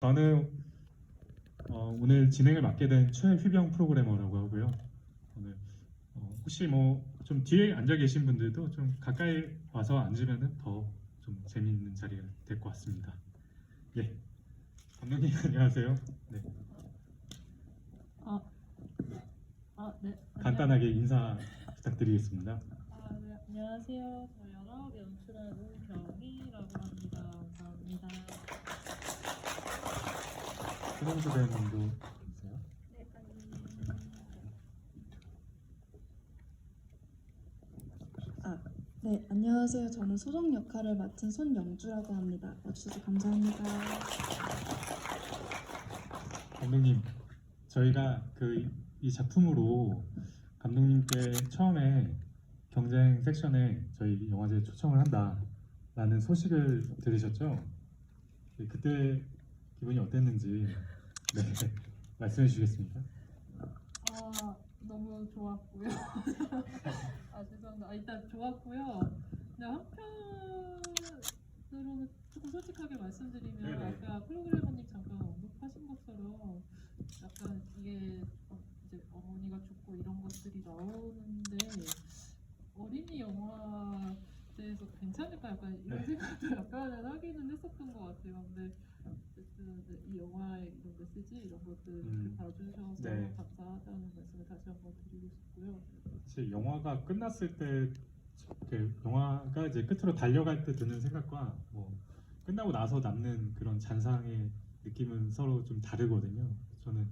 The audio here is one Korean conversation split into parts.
저는 오늘 진행을 맡게 된 최휘병 프로그래머라고 하고요. 오늘 혹시 뭐 좀 뒤에 앉아 계신 분들도 좀 가까이 와서 앉으면은 더 좀 재미있는 자리가 될 것 같습니다. 예, 감독님 안녕하세요. 네, 아, 네. 간단하게 인사 부탁드리겠습니다. 네. 안녕하세요. 저 연합 연출한 우경이라고 합니다. 감사합니다. 손영수 배우님도 계세요. 네, 네, 안녕하세요. 저는 소정 역할을 맡은 손영주라고 합니다. 와주셔서 감사합니다. 감독님, 저희가 이 작품으로 감독님께 처음에 경쟁 섹션에 저희 영화제에 초청을 한다라는 소식을 들으셨죠? 네, 그때 기분이 어땠는지 네, 말씀해 주시겠습니까? 너무 좋았고요. 죄송합니다. 일단 좋았고요. 근데 한편으로는 조금 솔직하게 말씀드리면 네네. 아까 프로그래머님 잠깐 언급하신 것처럼 약간 이게 이제 어머니가 죽고 이런 것들이 나오는데 어린이 영화제에서 괜찮을까 약간 이런 네. 생각도 약간은 하기는 했었던 것 같아요. 근데 어쨌든 이 영화의 이런 메시지 이런 것들 이렇게 봐주셔서 네. 감사하다는 말씀을 다시 한번 드리고 싶고요. 사실 영화가 끝났을 때 이렇게 영화가 이제 끝으로 달려갈 때 드는 생각과 뭐 끝나고 나서 남는 그런 잔상의 느낌은 서로 좀 다르거든요. 저는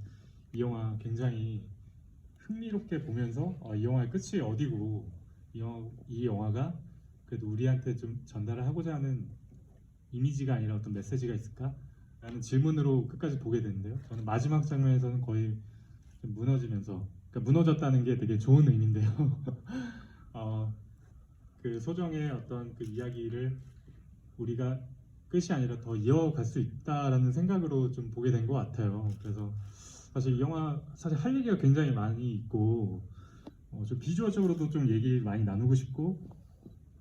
이 영화 굉장히 흥미롭게 보면서 이 영화의 끝이 어디고 이 영화가 그래도 우리한테 좀 전달을 하고자 하는 이미지가 아니라 어떤 메시지가 있을까? 라는 질문으로 끝까지 보게 되는데요. 저는 마지막 장면에서는 거의 좀 무너지면서, 그러니까 무너졌다는 게 되게 좋은 의미인데요. 어, 그 소정의 어떤 그 이야기를 우리가 끝이 아니라 더 이어갈 수 있다라는 생각으로 좀 보게 된 것 같아요. 그래서 사실 이 영화 사실 할 얘기가 굉장히 많이 있고 좀 비주얼적으로도 좀 얘기 많이 나누고 싶고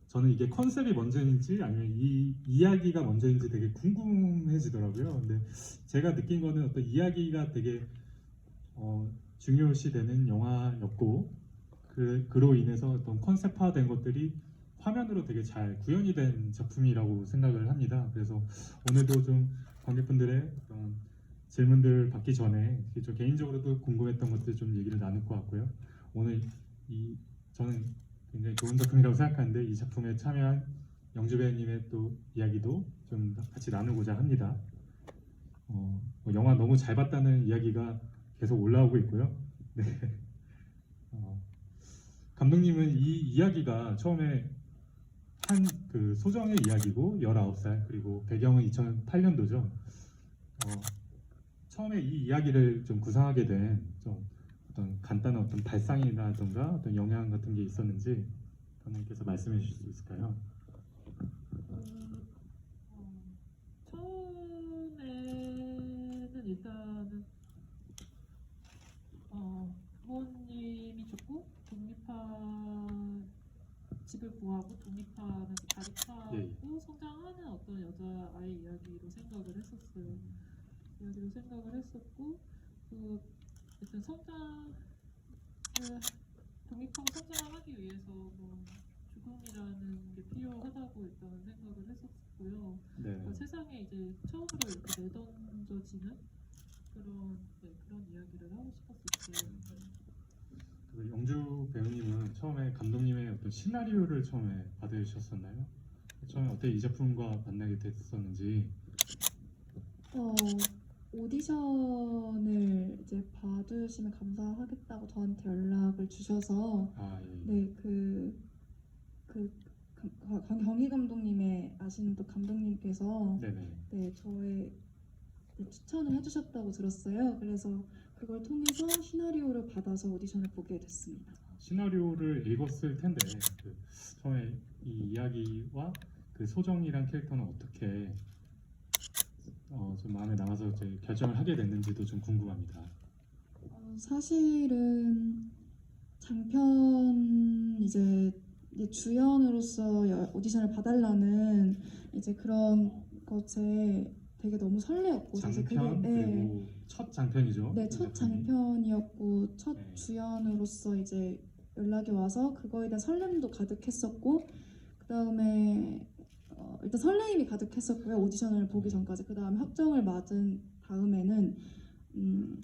저는 이게 컨셉이 먼저인지 아니면 이 이야기가 먼저인지 되게 궁금해지더라고요. 근데 제가 느낀 거는 어떤 이야기가 되게 중요시되는 영화였고 그로 인해서 어떤 컨셉화된 것들이 화면으로 되게 잘 구현이 된 작품이라고 생각을 합니다. 그래서 오늘도 좀 관객분들의 어떤 질문들 받기 전에 좀 개인적으로도 궁금했던 것들 좀 얘기를 나눌 것 같고요. 오늘 저는 굉장히 좋은 작품이라고 생각하는데 이 작품에 참여한 영주 배우님의 또 이야기도 좀 같이 나누고자 합니다. 뭐 영화 너무 잘 봤다는 이야기가 계속 올라오고 있고요. 네. 감독님은 이 이야기가 처음에 한 그 소정의 이야기고 19살 그리고 배경은 2008년도죠. 처음에 이 이야기를 좀 구상하게 된 좀 어떤 간단한 어떤 발상이라든가 어떤 영향 같은 게 있었는지 감독님께서 말씀해 주실 수 있을까요? 처음에는 일단은 부모님이 죽고 집을 구하고 독립하면서 자립하고 예. 성장하는 어떤 여자아이 이야기로 생각을 했었어요. 이야기로 생각을 했었고 그 일단 독립하고 성장을 하기 위해서 뭐 죽음이라는 게 필요하다고 일단 생각을 했었고요. 네. 그러니까 세상에 이제 처음으로 이렇게 내던져지는 그런 이야기를 하고 싶었었어요. 그 영주 배우님은 처음에 감독님의 어떤 시나리오를 처음에 받으셨었나요? 처음에 어떻게 이 작품과 만나게 됐었는지. 오디션을 이제 봐주시면 감사하겠다고 저한테 연락을 주셔서 예. 네, 경희 감독님의 아시는 또 감독님께서 네네. 네, 저의 추천을 해주셨다고 들었어요. 그래서 그걸 통해서 시나리오를 받아서 오디션을 보게 됐습니다. 시나리오를 읽었을 텐데 처음에 이 이야기와 그 소정이란 캐릭터는 어떻게 좀 마음에 남아서 이제 결정을 하게 됐는지도 좀 궁금합니다. 사실은 장편 이제 주연으로서 오디션을 봐달라는 이제 그런 것에 되게 너무 설레었고 사실 장편 그게 그리고 첫 장편이죠. 네, 이 첫 작품이. 장편이었고 첫 네. 주연으로서 이제 연락이 와서 그거에 대한 설렘도 가득했었고 그 다음에 일단 설레임이 가득했었고요. 오디션을 보기 전까지. 그 다음에 확정을 맞은 다음에는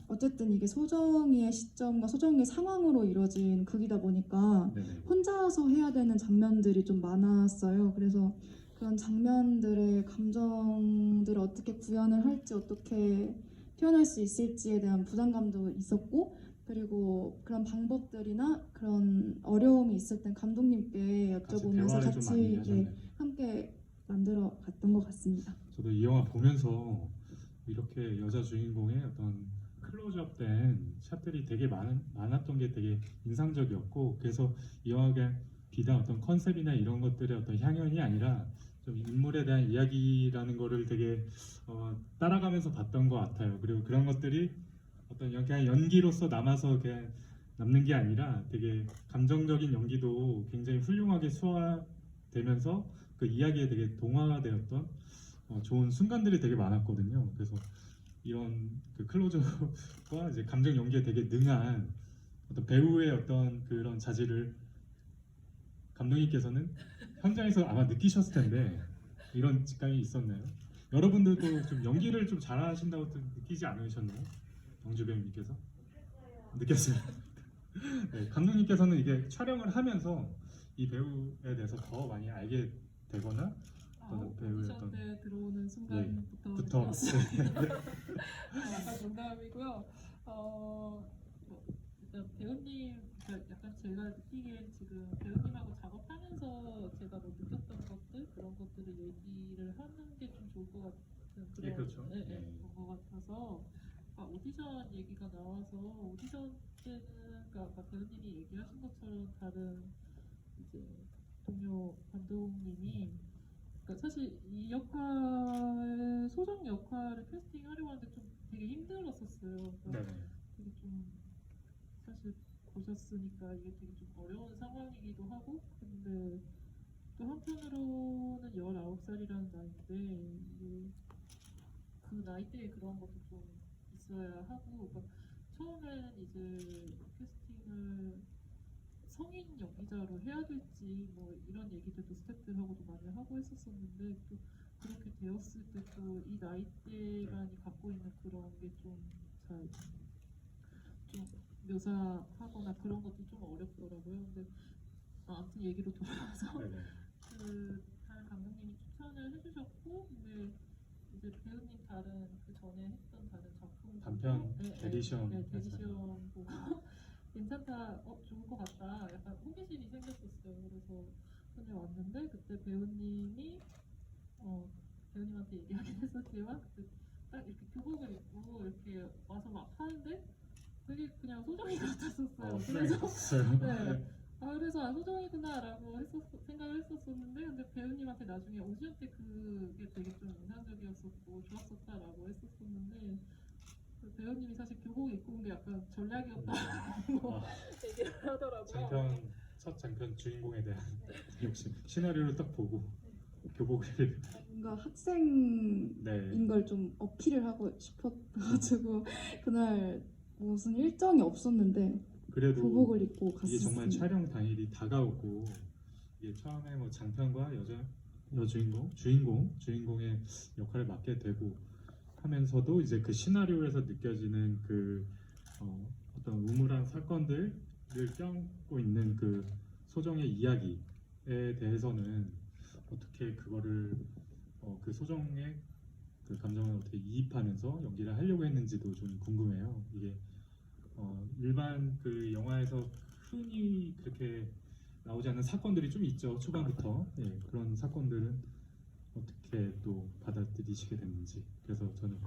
어쨌든 이게 소정이의 시점과 소정이의 상황으로 이루어진 극이다 보니까 네네. 혼자서 해야 되는 장면들이 좀 많았어요. 그래서 그런 장면들의 감정들을 어떻게 구현을 할지 어떻게 표현할 수 있을지에 대한 부담감도 있었고 그리고 그런 방법들이나 그런 어려움이 있을 땐 감독님께 같이 여쭤보면서 대화를 좀 많이 같이 하셨네요. 함께 만들어 갔던 것 같습니다. 저도 이 영화 보면서 이렇게 여자 주인공의 어떤 클로즈업된 샷들이 되게 많았던 게 되게 인상적이었고 그래서 이 영화가 비단 어떤 컨셉이나 이런 것들의 어떤 향연이 아니라 좀 인물에 대한 이야기라는 거를 되게 따라가면서 봤던 것 같아요. 그리고 그런 것들이 어떤 그냥 연기로서 남아서 그냥 남는 게 아니라 되게 감정적인 연기도 굉장히 훌륭하게 소화되면서 그 이야기에 되게 동화가 되었던 좋은 순간들이 되게 많았거든요. 그래서 이런 그 클로즈와 이제 감정 연기에 되게 능한 어떤 배우의 어떤 그런 자질을 감독님께서는 현장에서 아마 느끼셨을 텐데 이런 직감이 있었나요? 여러분들도 좀 연기를 좀 잘하신다고 좀 느끼지 않으셨나요? 영주 배우님께서 느꼈어요. 네, 감독님께서는 이게 촬영을 하면서 이 배우에 대해서 더 많이 알게 되거나 어떤 배우의 오디션 어떤 때 들어오는 순간부터 부터 느꼈어요. 약간 농담이고요. 뭐, 일단 배우님, 그러니까 약간 제가 느끼기엔 지금 배우님하고 작업하면서 제가 뭐 느꼈던 것들 그런 것들을 얘기를 하는 게 좀 좋을 것 같은 그런 예, 그렇죠. 네, 네. 그런 것 같아서 오디션 얘기가 나와서 오디션 때는 그러니까 아까 배우님이 얘기하신 것처럼 다른 이제 동료 감독님이 그러니까 사실 이 역할 소정 역할을 캐스팅하려고 하는데 좀 되게 힘들었었어요. 그러니까 네네. 되게 좀 사실 보셨으니까 이게 되게 좀 어려운 상황이기도 하고 근데 또 한편으로는 19살이라는 나이인데 이게 그 나이대에 그런 것도 좀 있어야 하고 그러니까 처음에는 이제 캐스팅을 성인 연기자로 해야 될지 뭐 이런 얘기들도 스태프들하고도 많이 하고 했었었는데 또 그렇게 되었을 때 또 이 나이대만이 갖고 있는 그런 게 좀 잘 좀 묘사하거나 그런 것도 좀 어렵더라고요. 근데 아무튼 얘기로 돌아와서 네네. 그 다른 감독님이 추천을 해주셨고 근데 이제 배우님 다른 그 전에 했던 다른 작품 단편 대리시험 대리시험 보고 괜찮다, 좋을 것 같다. 약간 호기심이 생겼었어요. 그래서 손에 왔는데 그때 배우님이 배우님한테 얘기하긴 했었지만 그때 딱 이렇게 교복을 입고 이렇게 와서 막 하는데 되게 그냥 소정이 같았었어요. 그래서 그랬어요. 네. 그래서 소정이구나라고 생각을 했었었는데 근데 배우님한테 나중에 오디션 때 그게 되게 좀 인상적이었었고 좋았었다라고 했었었는데 그 배우님이 사실 교복 입고 온 게 약간 전략이었다고 얘기를 하더라고요. 첫 장편 주인공에 대한 욕심. 시나리오를 딱 보고 교복을 뭔가 학생인 네. 걸 좀 어필을 하고 싶어가지고 그날 무슨 일정이 없었는데 그래도 교복을 입고 이게 정말 갔었습니다. 촬영 당일이 다가오고 이게 처음에 뭐 장편과 주인공의 역할을 맡게 되고 하면서도 이제 그 시나리오에서 느껴지는 그 어떤 우물한 사건들을 껴안고 있는 그 소정의 이야기에 대해서는 어떻게 그거를 그 소정의 그 감정을 어떻게 이입하면서 연기를 하려고 했는지도 좀 궁금해요. 이게 일반 그 영화에서 흔히 그렇게 나오지 않는 사건들이 좀 있죠. 초반부터 그런 사건들은 어떻게 또 받아들이시게 됐는지. 그래서 저는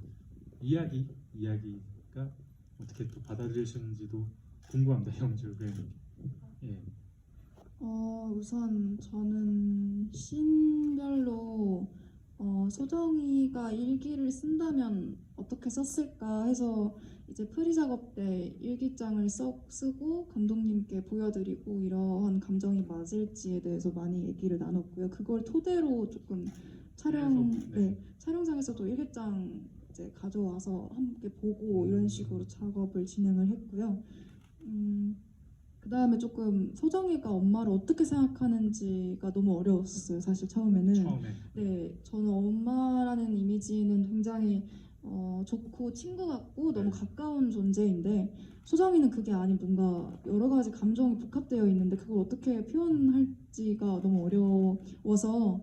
이야기가 어떻게 또 받아들이시는지도 궁금합니다. 영주 배우님. 예. 우선 저는 씬별로 소정이가 일기를 쓴다면 어떻게 썼을까 해서 이제 프리 작업 때 일기장을 쓰고 감독님께 보여드리고 이러한 감정이 맞을지에 대해서 많이 얘기를 나눴고요. 그걸 토대로 조금 촬영 그래서, 네, 촬영장에서도 일기장 이제 가져와서 함께 보고 이런 식으로 작업을 진행을 했고요. 그 다음에 조금 소정이가 엄마를 어떻게 생각하는지가 너무 어려웠었어요. 사실 처음에는. 처음에 네, 저는 엄마라는 이미지는 굉장히 좋고 친구 같고 너무 네. 가까운 존재인데 소정이는 그게 아닌 뭔가 여러 가지 감정이 복합되어 있는데 그걸 어떻게 표현할지가 너무 어려워서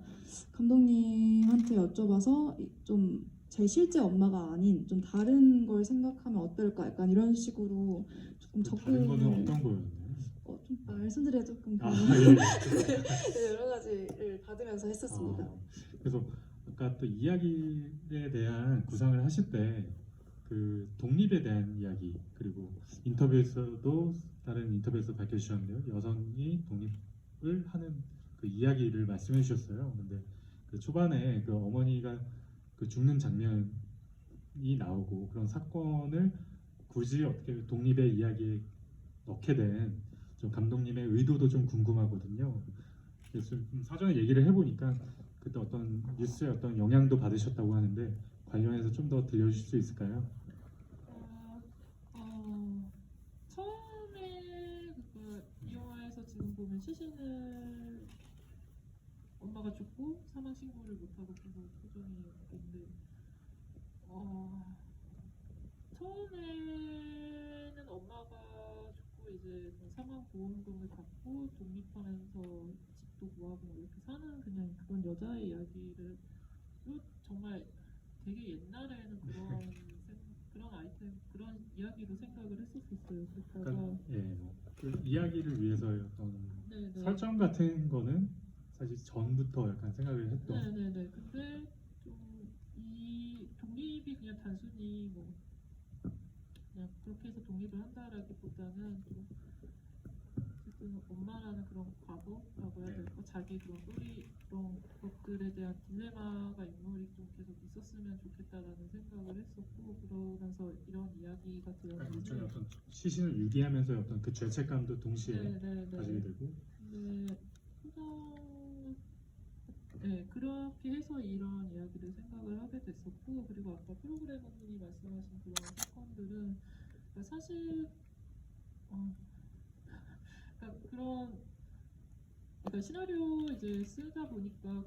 감독님한테 여쭤봐서 좀 제 실제 엄마가 아닌 좀 다른 걸 생각하면 어떨까 약간 이런 식으로 조금 다른 거는 접근을 어떤 거였나요? 좀 말씀드려 조금 아, 그런 예. 네, 여러 가지를 받으면서 했었습니다. 그래서 아까 또 이야기에 대한 구상을 하실 때 그 독립에 대한 이야기 그리고 인터뷰에서도 다른 인터뷰에서 밝혀주셨는데요. 여성이 독립을 하는 그 이야기를 말씀해 주셨어요. 근데 그 초반에 그 어머니가 그 죽는 장면이 나오고 그런 사건을 굳이 어떻게 독립의 이야기에 넣게 된 좀 감독님의 의도도 좀 궁금하거든요. 그래서 좀 사전에 얘기를 해보니까 그때 어떤 뉴스에 어떤 영향도 받으셨다고 하는데 관련해서 좀 더 들려주실 수 있을까요? 처음에 이 영화에서 지금 보면 시신을 엄마가 죽고 사망 신고를 못하고 계속 소정이 있는데 처음에는 엄마가 죽고 이제 사망 보험금을 받고 독립하면서 집도 구하고 뭐 이렇게 사는 그냥 그런 여자의 이야기를 정말 되게 옛날에는 그런 아이템 그런 이야기로 생각을 했었어요. 그러다가 그러니까 그 이야기를 위해서의 어떤 네네. 설정 같은 거는 사실 전부터 약간 생각을 했던. 네네네. 근데 좀 이 독립이 그냥 단순히 뭐 그냥 그렇게 해서 독립을 한다라기보다는 좀 어쨌든 엄마라는 그런 과거라고 해야 될까? 자기 그런 뿌리 그런 것들에 대한 딜레마가 인물이 좀 계속 있었으면 좋겠다라는 생각을 했었고 그러면서 이런 이야기가 약간 일종의 되었는데 어떤 시신을 유기하면서 어떤 그 죄책감도 동시에 네네네. 가지게 되고. 근데 네, 그렇게 해서 이런 이야기를 생각을 하게 됐었고 그리고 아까 프로그래머님이 말씀하신 그런 사건들은 사실 그러니까 시나리오 이제 쓰다 보니까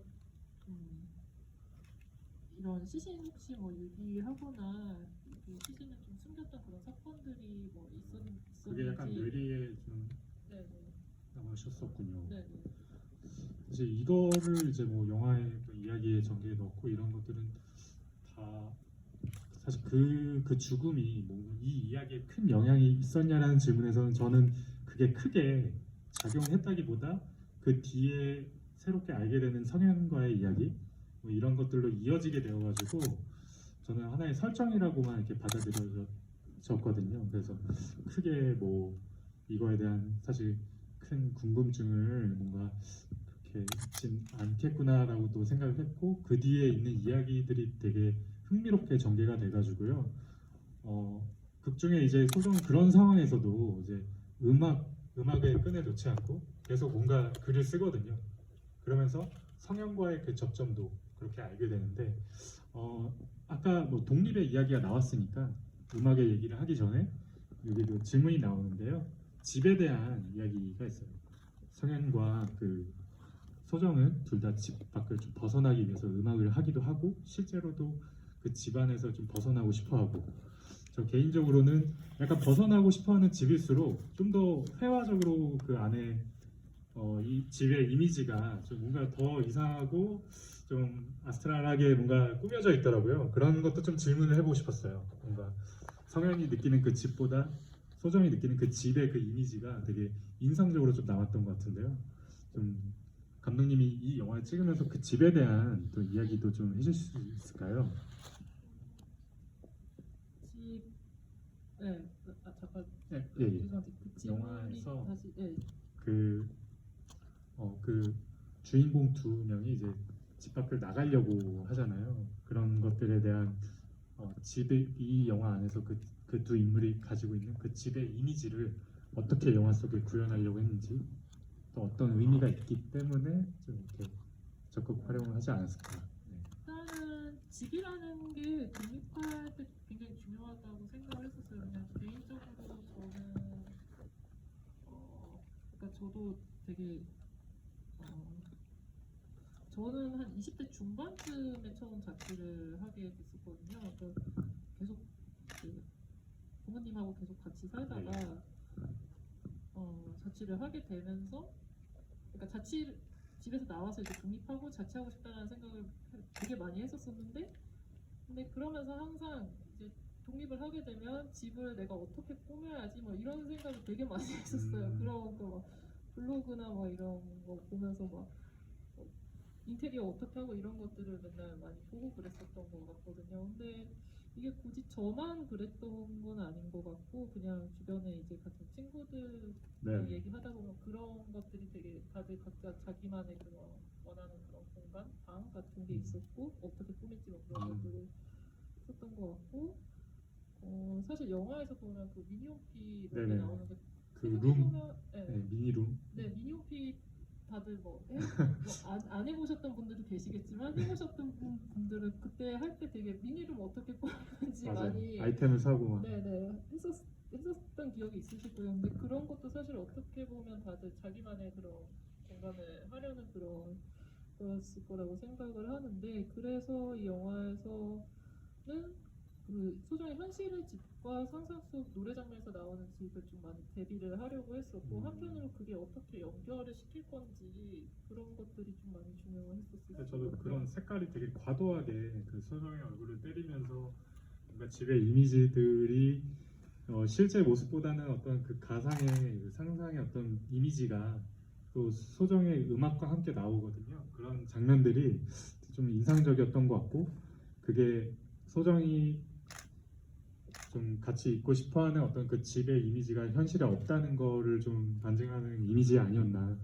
이런 시신 혹시 뭐 유기하거나 이렇게 시신을 좀 숨겼던 그런 사건들이 뭐 있었는지 그게 약간 뇌리에 좀 네네 남으셨었군요. 네네 사실 이거를 이제 뭐 영화의 또 이야기의 전개에 넣고 이런 것들은 다 사실 그 죽음이 뭐 이 이야기에 큰 영향이 있었냐라는 질문에서는 저는 그게 크게 작용했다기보다 그 뒤에 새롭게 알게 되는 성현과의 이야기 뭐 이런 것들로 이어지게 되어가지고 저는 하나의 설정이라고만 이렇게 받아들여졌거든요. 그래서 크게 뭐 이거에 대한 사실 큰 궁금증을 뭔가 그렇게 있진 않겠구나라고 또 생각을 했고 그 뒤에 있는 이야기들이 되게 흥미롭게 전개가 돼가지고요. 극 중에 이제 소정은 그런 상황에서도 이제 음악에 끈을 놓지 않고 계속 뭔가 글을 쓰거든요. 그러면서 성현과의 그 접점도 그렇게 알게 되는데 아까 뭐 독립의 이야기가 나왔으니까 음악의 얘기를 하기 전에 여기도 질문이 나오는데요. 집에 대한 이야기가 있어요. 성현과 그 소정은 둘 다 집 밖을 좀 벗어나기 위해서 음악을 하기도 하고 실제로도 그 집안에서 좀 벗어나고 싶어하고 저 개인적으로는 약간 벗어나고 싶어하는 집일수록 좀 더 회화적으로 그 안에 이 집의 이미지가 좀 뭔가 더 이상하고 좀 아스트랄하게 뭔가 꾸며져 있더라고요. 그런 것도 좀 질문을 해보고 싶었어요. 뭔가 성현이 느끼는 그 집보다 소정이 느끼는 그 집의 그 이미지가 되게 인상적으로 좀 남았던 것 같은데요. 좀 감독님이 이 영화를 찍으면서 그 집에 대한 또 이야기도 좀 해줄 수 있을까요? 잠깐 예. 죄송한데 그 질문이 영화에서 다시 그 주인공 두 명이 이제 집 밖을 나가려고 하잖아요. 그런 것들에 대한 집의 이 영화 안에서 그 두 인물이 가지고 있는 그 집의 이미지를 어떻게 영화 속에 구현하려고 했는지 또 어떤 의미가 있기 때문에 좀 이렇게 적극 활용을 하지 않았을까. 네. 집이라는 게 독립할 때 굉장히 중요하다고 생각을 했었어요. 그냥 개인적으로 저는 그러니까 저도 되게 저는 한 20대 중반쯤에 처음 자취를 하게 됐었거든요. 그러니까 계속 그 부모님하고 계속 같이 살다가 자취를 하게 되면서 그러니까 집에서 나와서 이제 독립하고 자취하고 싶다는 생각을 되게 많이 했었었는데 근데 그러면서 항상 이제 독립을 하게 되면 집을 내가 어떻게 꾸며야지 뭐 이런 생각을 되게 많이 했었어요. 그런 거 막 블로그나 뭐 이런 거 보면서 막 인테리어 어떻게 하고 이런 것들을 맨날 많이 보고 그랬었던 것 같거든요. 근데 이게 굳이 저만 그랬던 건 아닌 것 같고 그냥 주변에 이제 같은 친구들 네. 얘기하다 보면 그런 것들이 되게 다들 각자 자기만의 그런 원하는 그런 공간, 방 같은 게 있었고 어떻게 꾸밀지 뭐 그런 것들을 했었던 것 같고 사실 영화에서 보면 그 미니홈피 몇 개 네네. 나오는 게 그 생각해보면 네, 미니룸. 네, 미니홈피 다들 안 해보셨던 분들도 계시겠지만 해보셨던 분들은 그때 할 때 되게 미니룸 어떻게 꾸미는지 맞아요. 많이 아이템을 사고 막. 네네 했었던 기억이 있으실 거예요. 근데 그런 것도 사실 어떻게 보면 다들 자기만의 그런 공간을 하려는 그런 거였을 거라고 생각을 하는데 그래서 이 영화에서는 그 소정의 현실의 집과 상상 속 노래 장면에서 나오는 집을 좀 많이 대비를 하려고 했었고 한편으로 그게 어떻게 연결을 시킬 건지 그런 것들이 좀 많이 중요했었어요. 저도 그런 색깔이 되게 과도하게 그 소정의 얼굴을 때리면서 뭔가 집의 이미지들이 실제 모습보다는 어떤 그 가상의 그 상상의 어떤 이미지가 또 소정의 음악과 함께 나오거든요. 그런 장면들이 좀 인상적이었던 것 같고 그게 소정이 좀 같이 있고 싶어하는 어떤 그 집의 이미지가 현실에 없다는 거를 좀 반증하는 이미지 아니었나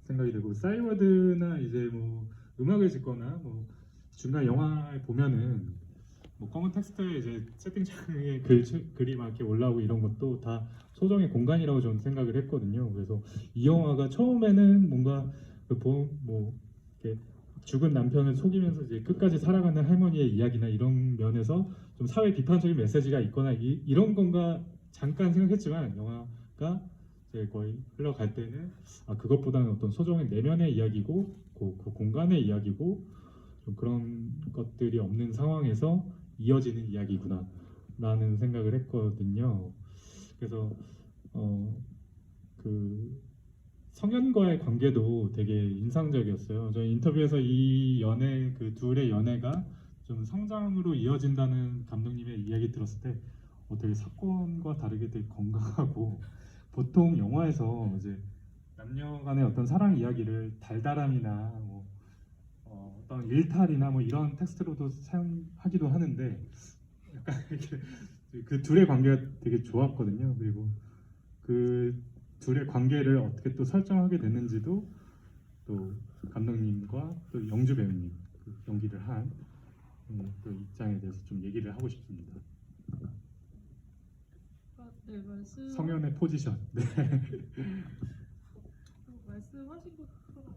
생각이 되고 싸이워드나 이제 뭐 음악을 짓거나 뭐 중간 영화에 보면은 뭐 검은 텍스트에 이제 채팅창에 글이 막 이렇게 올라오고 이런 것도 다 소정의 공간이라고 저는 생각을 했거든요. 그래서 이 영화가 처음에는 뭔가 뭐 이렇게 죽은 남편을 속이면서 이제 끝까지 살아가는 할머니의 이야기나 이런 면에서 좀 사회 비판적인 메시지가 있거나 이런 건가 잠깐 생각했지만 영화가 이제 거의 흘러갈 때는 그것보다는 어떤 소정의 내면의 이야기고 그 공간의 이야기고 좀 그런 것들이 없는 상황에서 이어지는 이야기구나 라는 생각을 했거든요. 그래서 그 성현과의 관계도 되게 인상적이었어요. 저희 인터뷰에서 이 연애 그 둘의 연애가 좀 성장으로 이어진다는 감독님의 이야기 들었을 때 되게 사건과 다르게 되게 건강하고 보통 영화에서 이제 남녀 간의 어떤 사랑 이야기를 달달함이나 뭐 어떤 일탈이나 뭐 이런 텍스트로도 사용하기도 하는데 약간 이렇게 그 둘의 관계가 되게 좋았거든요. 그리고 그 둘의 관계를 어떻게 또 설정하게 됐는지도 또 감독님과 또 영주 배우님 그 연기를 한 또 입장에 대해서 좀 얘기를 하고 싶습니다. 네, 성현의 포지션. 네. 말씀하신 것처럼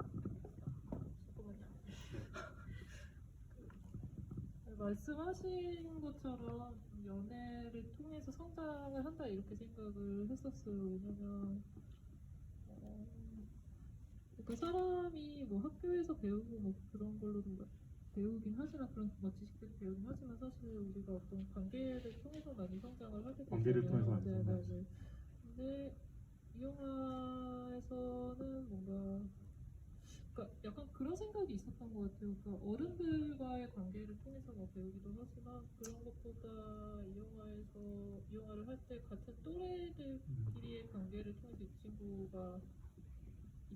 말씀하신 것처럼 연애를 통해서 성장을 한다 이렇게 생각을 했었어요. 왜냐면 그 사람이 뭐 학교에서 배우고 뭐 그런 걸로도 배우긴 하지만 그런 뭐 지식들 배우긴 하지만 사실 우리가 어떤 관계를 통해서 많이 성장을 하게 되잖아요. 관계를 통해서 많이 네, 성장하죠. 네, 네. 근데 이 영화에서는 뭔가 그러니까 약간 그런 생각이 있었던 것 같아요. 그러니까 어른들과의 관계를 통해서 뭐 배우기도 하지만 그런 것보다 이 영화를 할 때 같은 또래들끼리의 관계를 통해서 이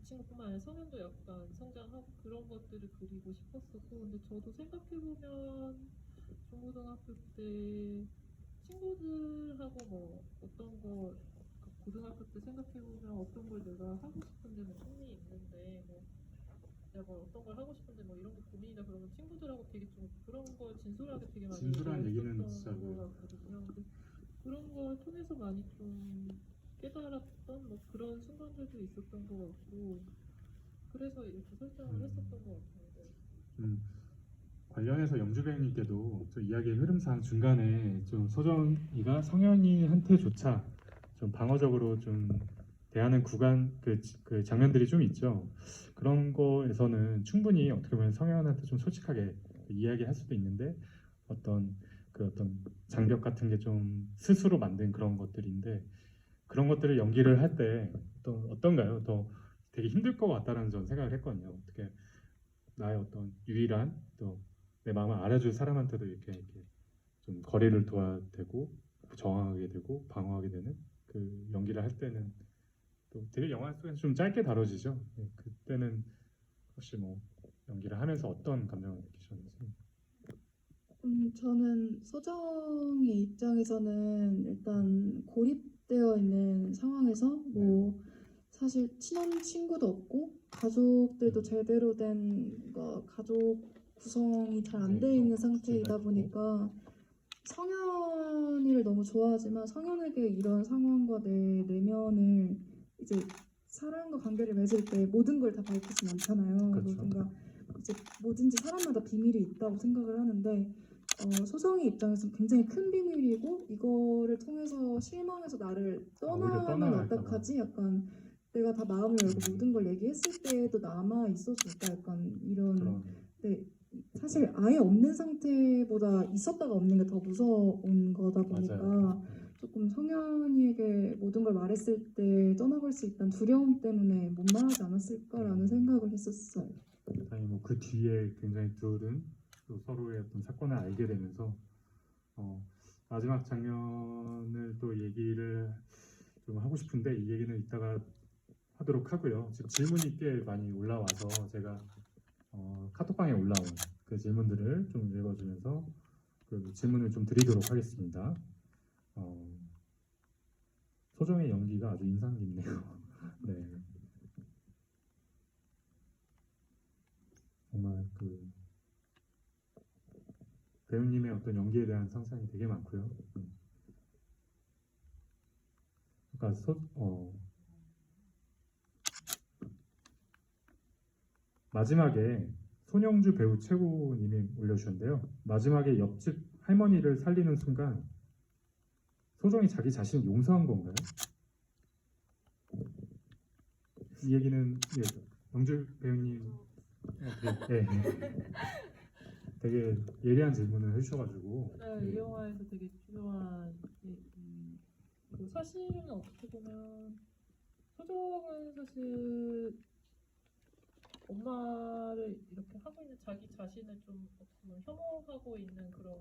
친구뿐만 아니라 성현도 약간 성장하고 그런 것들을 그리고 싶었었고 근데 저도 생각해보면 중고등학교 때 친구들하고 뭐 어떤 거 고등학교 때 생각해보면 어떤 걸 내가 하고 싶은데 뭐 꿈이 있는데 뭐 내가 뭐 어떤 걸 하고 싶은데 뭐 이런 게 고민이다 그러면 친구들하고 되게 좀 그런 걸 진솔하게 되게 많이 진솔한 얘기는 했었던 진짜 것 같거든요. 근데 그런 걸 통해서 많이 좀 깨달았던 뭐 그런 순간들도 있었던 것 같고 그래서 이렇게 설정을 했었던 것 같아요. 좀 관련해서 영주 배우님께도 저 이야기의 흐름상 중간에 좀 소정이가 성현이한테조차 좀 방어적으로 좀 대하는 구간 그 장면들이 좀 있죠. 그런 거에서는 충분히 어떻게 보면 성현한테 좀 솔직하게 이야기할 수도 있는데 어떤 장벽 같은 게 좀 스스로 만든 그런 것들인데 그런 것들을 연기를 할 때 또 어떤가요? 더 되게 힘들 것 같다라는 전 생각을 했거든요. 어떻게 나의 어떤 유일한 또 내 마음을 알아줄 사람한테도 이렇게 좀 거리를 둬야 되고 저항하게 되고 방어하게 되는 그 연기를 할 때는 또 되게 영화 속에서 좀 짧게 다뤄지죠. 예, 그때는 혹시 뭐 연기를 하면서 어떤 감정을 느끼셨는지. 저는 소정의 입장에서는 일단 고립되어 있는 상황에서 뭐 사실 친한 친구도 없고 가족들도 제대로 된 가족 구성이 잘 안 돼 있는 상태이다 보니까 성현이를 너무 좋아하지만 성현에게 이런 상황과 내 내면을 이제 사람과 관계를 맺을 때 모든 걸 다 밝히진 않잖아요. 그렇죠. 뭔가 이제 뭐든지 사람마다 비밀이 있다고 생각을 하는데 소정이 입장에서는 굉장히 큰 비밀이고 이거를 통해서 실망해서 나를 오히려 떠나면 떠나갈까 봐. 어떡하지? 약간 내가 다 마음을 열고 모든 걸 얘기했을 때도 남아 있어줄까? 약간 이런. 그런 네, 사실 아예 없는 상태보다 있었다가 없는 게 더 무서운 거다 보니까 맞아요. 조금 성현이에게 모든 걸 말했을 때 떠나갈 수 있다는 두려움 때문에 못 말하지 않았을까라는 생각을 했었어요. 다행히 뭐 그 뒤에 굉장히 둘은 또 서로의 어떤 사건을 알게 되면서 마지막 장면을 또 얘기를 좀 하고 싶은데 이 얘기는 이따가 하도록 하고요. 지금 질문이 꽤 많이 올라와서 제가 카톡방에 올라온 그 질문들을 좀 읽어주면서 그 질문을 좀 드리도록 하겠습니다. 소정의 연기가 아주 인상 깊네요. 네. 정말 그 배우님의 어떤 연기에 대한 상상이 되게 많고요. 그러니까 마지막에 손영주 배우 최고님이 올려주셨는데요. 마지막에 옆집 할머니를 살리는 순간 소정이 자기 자신을 용서한 건가요? 이 얘기는 영주 배우님 네. 되게 예리한 질문을 해주셔가지고 이 영화에서 되게 중요한 얘기고 사실은 어떻게 보면 소정은 사실 엄마를 이렇게 하고 있는 자기 자신을 좀 어떻게 보면 혐오하고 있는 그런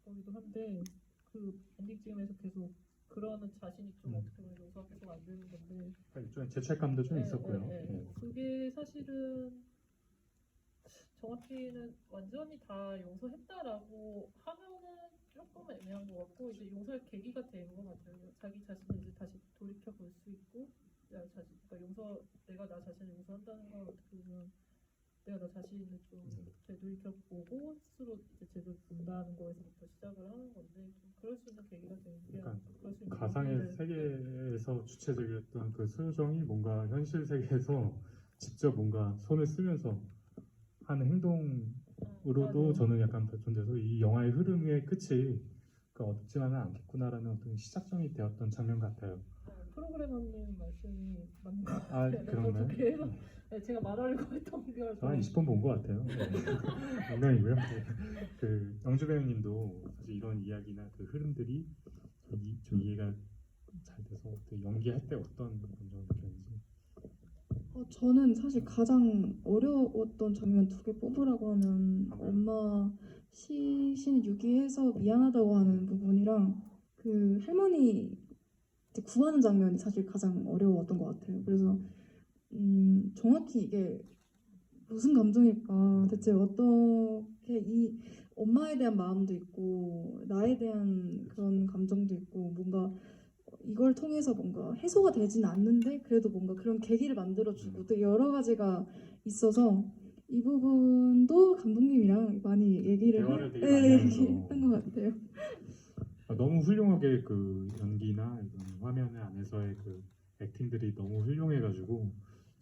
거기도 한데 그 엔딩 찍으면서 계속 그러는 자신이 좀 어떻게 보면 용서가 계속 안 되는 건데 일종의 죄책감도 좀 있었고요. 그게 사실은 정확히는 완전히 다 용서했다라고 하면은 조금 애매한 것 같고 이제 용서의 계기가 된 것 같아요. 자기 자신을 이제 다시 돌이켜 볼 수 있고 그러니까 내가 나 자신을 용서한다는 건 어떻게 보면 내가 나 자신을 좀 되돌이켜 보고 스스로 이제 제대로 본다는 거에서부터 시작을 하는 건데 좀 그럴 수 있는 계기가 되는 게 그럴 수 있는 가상의 세계에서 주체적이었던 그 소정이 뭔가 현실 세계에서 직접 뭔가 손을 쓰면서 하는 행동으로도 저는 약간 전돼서 이 영화의 흐름의 끝이 어둡지만은 않겠구나라는 어떤 시작점이 되었던 장면 같아요. 프로그래머님 말씀이 맞는 것 같아요. 그런가요? 제가 말하려고 했던 게 한 20번 본 것 같아요. 농담이고요. 그 영주 배우님도 사실 이런 이야기나 그 흐름들이 좀 이해가 잘 돼서 연기할 때 어떤 감정을 느꼈는지. 저는 사실 가장 어려웠던 장면 2개 뽑으라고 하면 엄마 시신을 유기해서 미안하다고 하는 부분이랑 그 할머니 이제 구하는 장면이 사실 가장 어려웠던 것 같아요. 그래서 정확히 이게 무슨 감정일까 대체 어떻게 이 엄마에 대한 마음도 있고 나에 대한 그런 감정도 있고 뭔가 이걸 통해서 뭔가 해소가 되진 않는데 그래도 뭔가 그런 계기를 만들어주고 또 여러 가지가 있어서 이 부분도 감독님이랑 많이 얘기를 되게 많이 하면서 했던 것 같아요. 너무 훌륭하게 그 연기나 이런 화면 안에서의 그 액팅들이 너무 훌륭해가지고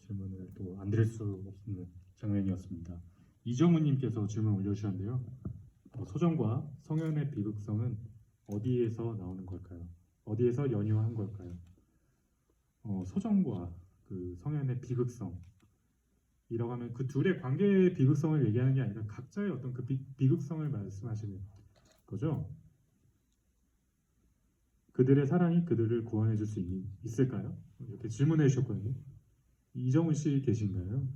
질문을 또 안 드릴 수 없는 장면이었습니다. 이정우님께서 질문 올려주셨는데요. 소정과 성현의 비극성은 어디에서 나오는 걸까요? 어디에서 연유한 걸까요? 소정과 그 성현의 비극성이라고 하면 그 둘의 관계의 비극성을 얘기하는 게 아니라 각자의 어떤 그 비극성을 말씀하시는 거죠. 그들의 사랑이 그들을 구원해 줄 수 있을까요? 이렇게 질문해 주셨거든요. 이정우 씨 계신가요?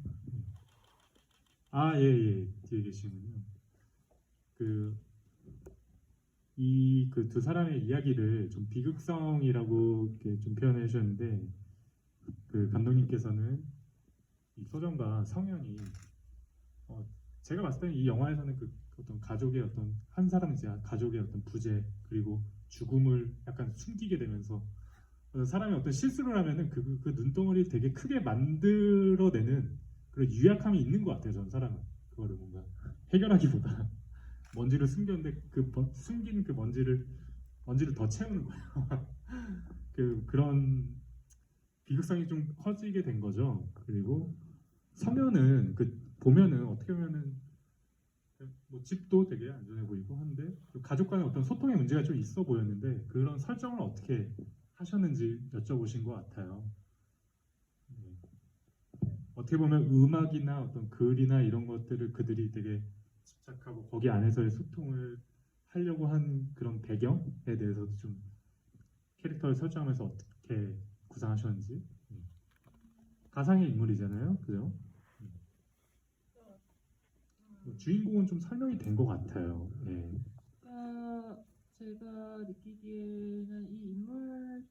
아, 예, 예, 뒤에 계시군요. 그 두 사람의 이야기를 좀 비극성이라고 이렇게 좀 표현해 주셨는데, 그 감독님께서는 이 소정과 성현이 제가 봤을 때는 이 영화에서는 그 어떤 가족의 어떤 한 사람이지 가족의 어떤 부재 그리고 죽음을 약간 숨기게 되면서 어떤 사람이 어떤 실수를 하면은 그 눈덩어리 되게 크게 만들어내는 그런 유약함이 있는 것 같아요. 저는 사람은 그거를 뭔가 해결하기보다 먼지를 숨겼는데 숨긴 그 먼지를 더 채우는 거예요. 그런 비극성이 좀 커지게 된 거죠. 그리고 성현은 보면은 어떻게 보면은 뭐 집도 되게 안전해 보이고 한데 가족 간의 어떤 소통의 문제가 좀 있어 보였는데 그런 설정을 어떻게 하셨는지 여쭤보신 것 같아요. 네. 어떻게 보면 음악이나 어떤 글이나 이런 것들을 그들이 되게 집착하고 거기 안에서의 소통을 하려고 한 그런 배경에 대해서도 좀 캐릭터를 설정하면서 어떻게 구상하셨는지. 가상의 인물이잖아요, 그죠? 주인공은 좀 설명이 된 것 같아요. 예. 제가 느끼기에는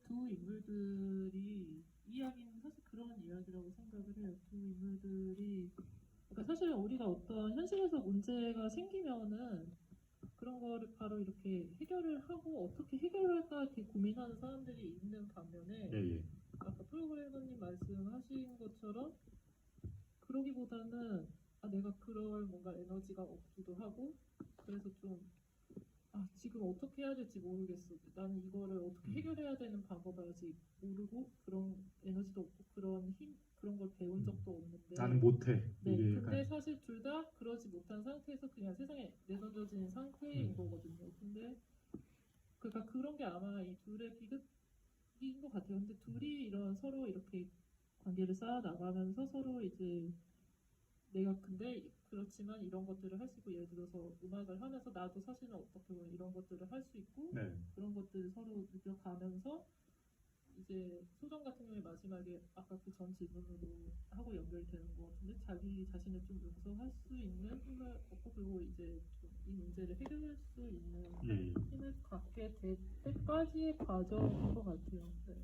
두 인물들이 이야기는 사실 그런 이야기라고 생각을 해요. 두 인물들이 그러니까 사실 우리가 어떤 현실에서 문제가 생기면은 그런 거를 바로 이렇게 해결을 하고 어떻게 해결을 할까 이렇게 고민하는 사람들이 있는 반면에 예, 예. 아까 프로그래머님 말씀하신 것처럼 그러기보다는 내가 그럴 뭔가 에너지가 없기도 하고 그래서 좀 지금 어떻게 해야 될지 모르겠어. 나는 이거를 어떻게 해결해야 되는 방법을 아직 모르고 그런 에너지도 없고 그런 힘 그런 걸 배운 적도 없는데 나는 못해. 네, 이게 근데 약간 사실 둘 다 그러지 못한 상태에서 그냥 세상에 내던져진 상태인 거거든요. 근데 그러니까 그런 게 아마 이 둘의 비극인 것 같아요. 근데 둘이 이런 서로 이렇게 관계를 쌓아 나가면서 서로 이제 내가 근데 그렇지만 이런 것들을 할 수 있고 예를 들어서 음악을 하면서 나도 사실은 어떻게 보면 이런 것들을 할 수 있고 네. 그런 것들을 서로 느껴가면서 이제 소정 같은 경우에 마지막에 아까 그 전 질문으로 하고 연결되는 것 같은데 자기 자신을 좀 용서할 수 있는 힘을 얻고 그리고 이제 좀 이 문제를 해결할 수 있는 예, 예. 힘을 갖게 될 때까지의 과정인 것 같아요. 네.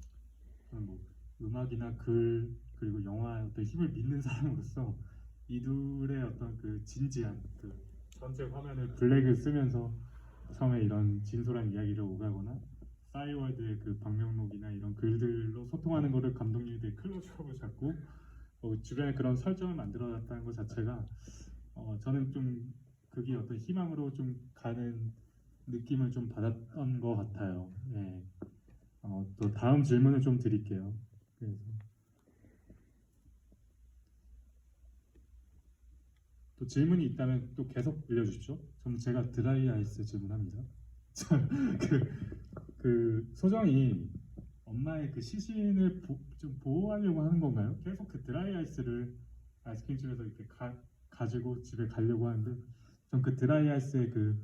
뭐 음악이나 글 그리고 영화의 어떤 힘을 믿는 사람으로서 이 둘의 어떤 그 진지한 그 전체 화면을 블랙을 쓰면서 처음에 이런 진솔한 이야기를 오가거나 싸이월드의 그 방명록이나 이런 글들로 소통하는 거를 감독님이 되게 클로즈업을 잡고 주변에 그런 설정을 만들어놨다는 것 자체가 저는 좀 그게 어떤 희망으로 좀 가는 느낌을 좀 받았던 것 같아요. 예. 또 다음 질문을 좀 드릴게요. 그래서 또 질문이 있다면 또 계속 올려주십시오. 그럼 제가 드라이 아이스 질문합니다. 소정이 엄마의 그 시신을 좀 보호하려고 하는 건가요? 계속 그 드라이 아이스를 아이스크림집에서 이렇게 가지고 집에 가려고 하는데 전 그 드라이 아이스의 그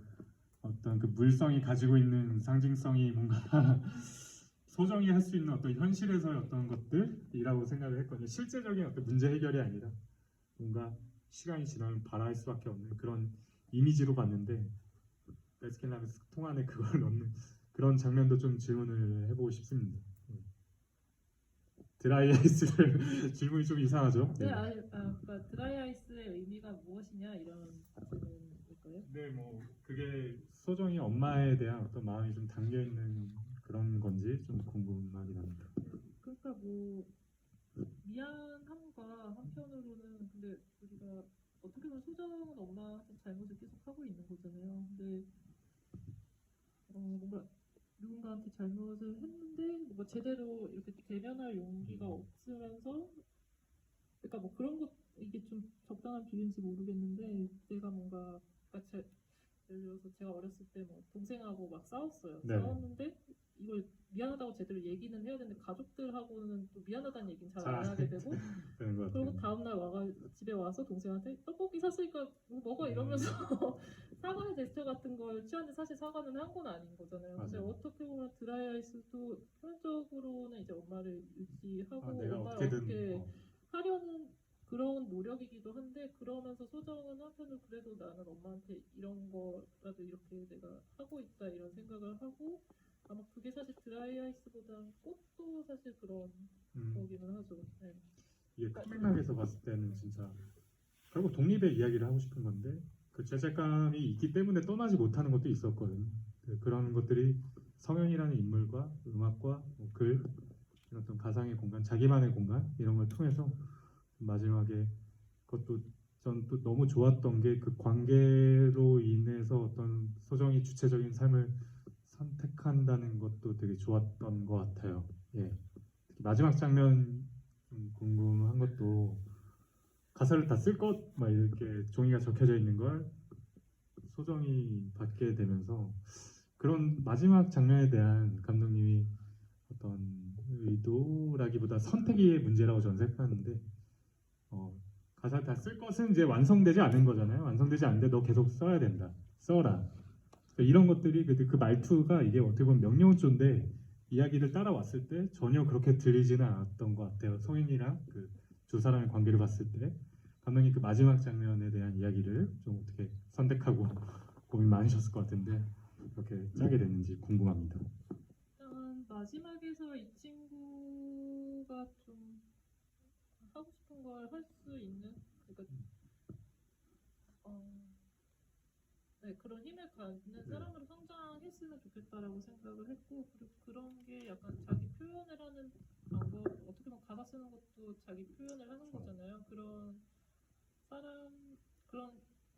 어떤 그 물성이 가지고 있는 상징성이 뭔가 소정이 할 수 있는 어떤 현실에서의 어떤 것들이라고 생각을 했거든요. 실제적인 어떤 문제 해결이 아니라 뭔가 시간이 지나면 바라할 수밖에 없는 그런 이미지로 봤는데 베스킨라빈스 통 안에 그걸 넣는 그런 장면도 좀 질문을 해보고 싶습니다. 드라이 아이스를 질문이 좀 이상하죠? 네, 그러니까 드라이 아이스의 의미가 무엇이냐 이런 질문일까요? 네, 뭐 그게 소정이 엄마에 대한 어떤 마음이 좀 담겨 있는 그런 건지 좀 궁금하긴 합니다. 그러니까 뭐 미안함과 한편으로는 근데 우리가 어떻게 보면 소정은 엄마한테 잘못을 계속 하고 있는 거잖아요. 근데 뭔가 누군가한테 잘못을 했는데 뭔가 제대로 이렇게 대면할 용기가 없으면서 그러니까 뭐 그런 것 이게 좀 적당한 비유인지 모르겠는데 내가 뭔가 그러니까 예를 들어서 제가 어렸을 때 뭐 동생하고 막 싸웠어요. 네. 싸웠는데 이걸 미안하다고 제대로 얘기는 해야 되는데 가족들하고는 또 미안하다는 얘기는 잘 잘 안 하게 되고 되는 것 그리고 같아요. 다음날 집에 와서 동생한테 떡볶이 샀으니까 뭐 먹어 이러면서 사과의 제스처 같은 걸 취하는데 사실 사과는 한 건 아닌 거잖아요. 근데 맞아요. 어떻게 보면 드라이 아이스도 표면적으로는 이제 엄마를 유지하고 내가 엄마를 어떻게든 어떻게 하려는 그런 노력이기도 한데 그러면서 소정은 한편으로 그래도 나는 엄마한테 이런 거라도 이렇게 내가 하고 있다 이런 생각을 하고 아마 그게 사실 드라이 아이스보다는 꽃도 사실 그런 거기는 하죠. 네. 이게 큰 맥락에서 봤을 때는 진짜 결국 독립의 이야기를 하고 싶은 건데 그 죄책감이 있기 때문에 떠나지 못하는 것도 있었거든요. 그런 것들이 성현이라는 인물과 음악과 뭐 글, 이런 어떤 가상의 공간, 자기만의 공간 이런 걸 통해서 마지막에 그것도 전 또 너무 좋았던 게 그 관계로 인해서 어떤 소정이 주체적인 삶을 선택한다는 것도 되게 좋았던 것 같아요. 예. 특히 마지막 장면 좀 궁금한 것도 가사를 다 쓸 것 막 이렇게 종이가 적혀져 있는 걸 소정이 받게 되면서 그런 마지막 장면에 대한 감독님이 어떤 의도라기보다 선택의 문제라고 저는 생각하는데 가사를 다 쓸 것은 이제 완성되지 않은 거잖아요. 완성되지 않는데 너 계속 써야 된다. 써라. 그러니까 이런 것들이 그 말투가 이게 어떻게 보면 명령어조인데 이야기를 따라왔을 때 전혀 그렇게 들리지는 않았던 것 같아요. 성인이랑 그 두 사람의 관계를 봤을 때 감독님 그 마지막 장면에 대한 이야기를 좀 어떻게 선택하고 고민 많으셨을 것 같은데 그렇게 짜게 됐는지 궁금합니다. 일단 마지막에서 이 친구가 좀 하고 싶은 걸 할 수 있는 그러니까 네, 그런 힘을 갖는 사람으로 성장했으면 좋겠다라고 생각을 했고 그리고 그런 게 약간 자기 표현을 하는 방법 어떻게 보면 가사 쓰는 것도 자기 표현을 하는 거잖아요. 그런 사람 그런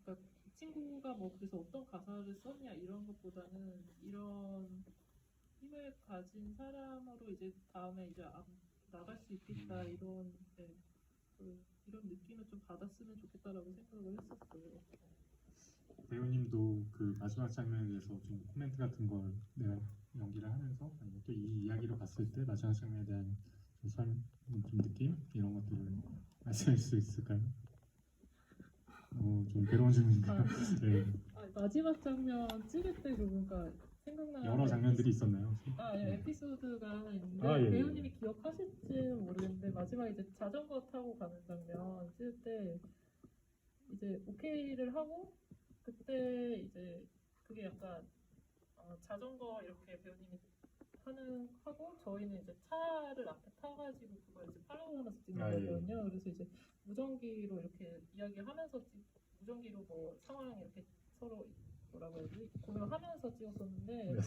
그러니까 이 친구가 뭐 그래서 어떤 가사를 썼냐 이런 것보다는 이런 힘을 가진 사람으로 이제 다음에 이제 나갈 수 있겠다 이런 네, 이런 느낌을 좀 받았으면 좋겠다라고 생각을 했었어요. 배우님도 그 마지막 장면에 대해서 좀 코멘트 같은 걸 내가 연기를 하면서 아니면 또 이 이야기를 봤을 때 마지막 장면에 대한 좀 느낌 이런 것들을 말씀할 수 있을까요? 좀 괴로운 질문인가요? 네. 마지막 장면 찍을 때 그러니까 생각나는 여러 장면들이 있었나요? 예, 에피소드가 있는데 아, 예, 배우님이 기억하실지 모르겠는데 마지막에 이제 자전거 타고 가는 장면 찍을 때 이제 오케이를 하고 그때 이제 그게 약간 자전거 이렇게 배우님이 하고 저희는 이제 차를 앞에 타가지고 그걸 이제 팔로우하면서 찍는 아, 예. 거거든요. 그래서 이제 무전기로 이렇게 이야기하면서 무전기로 뭐 상황 이렇게 서로 뭐라고 해야지 공유하면서 찍었었는데 네.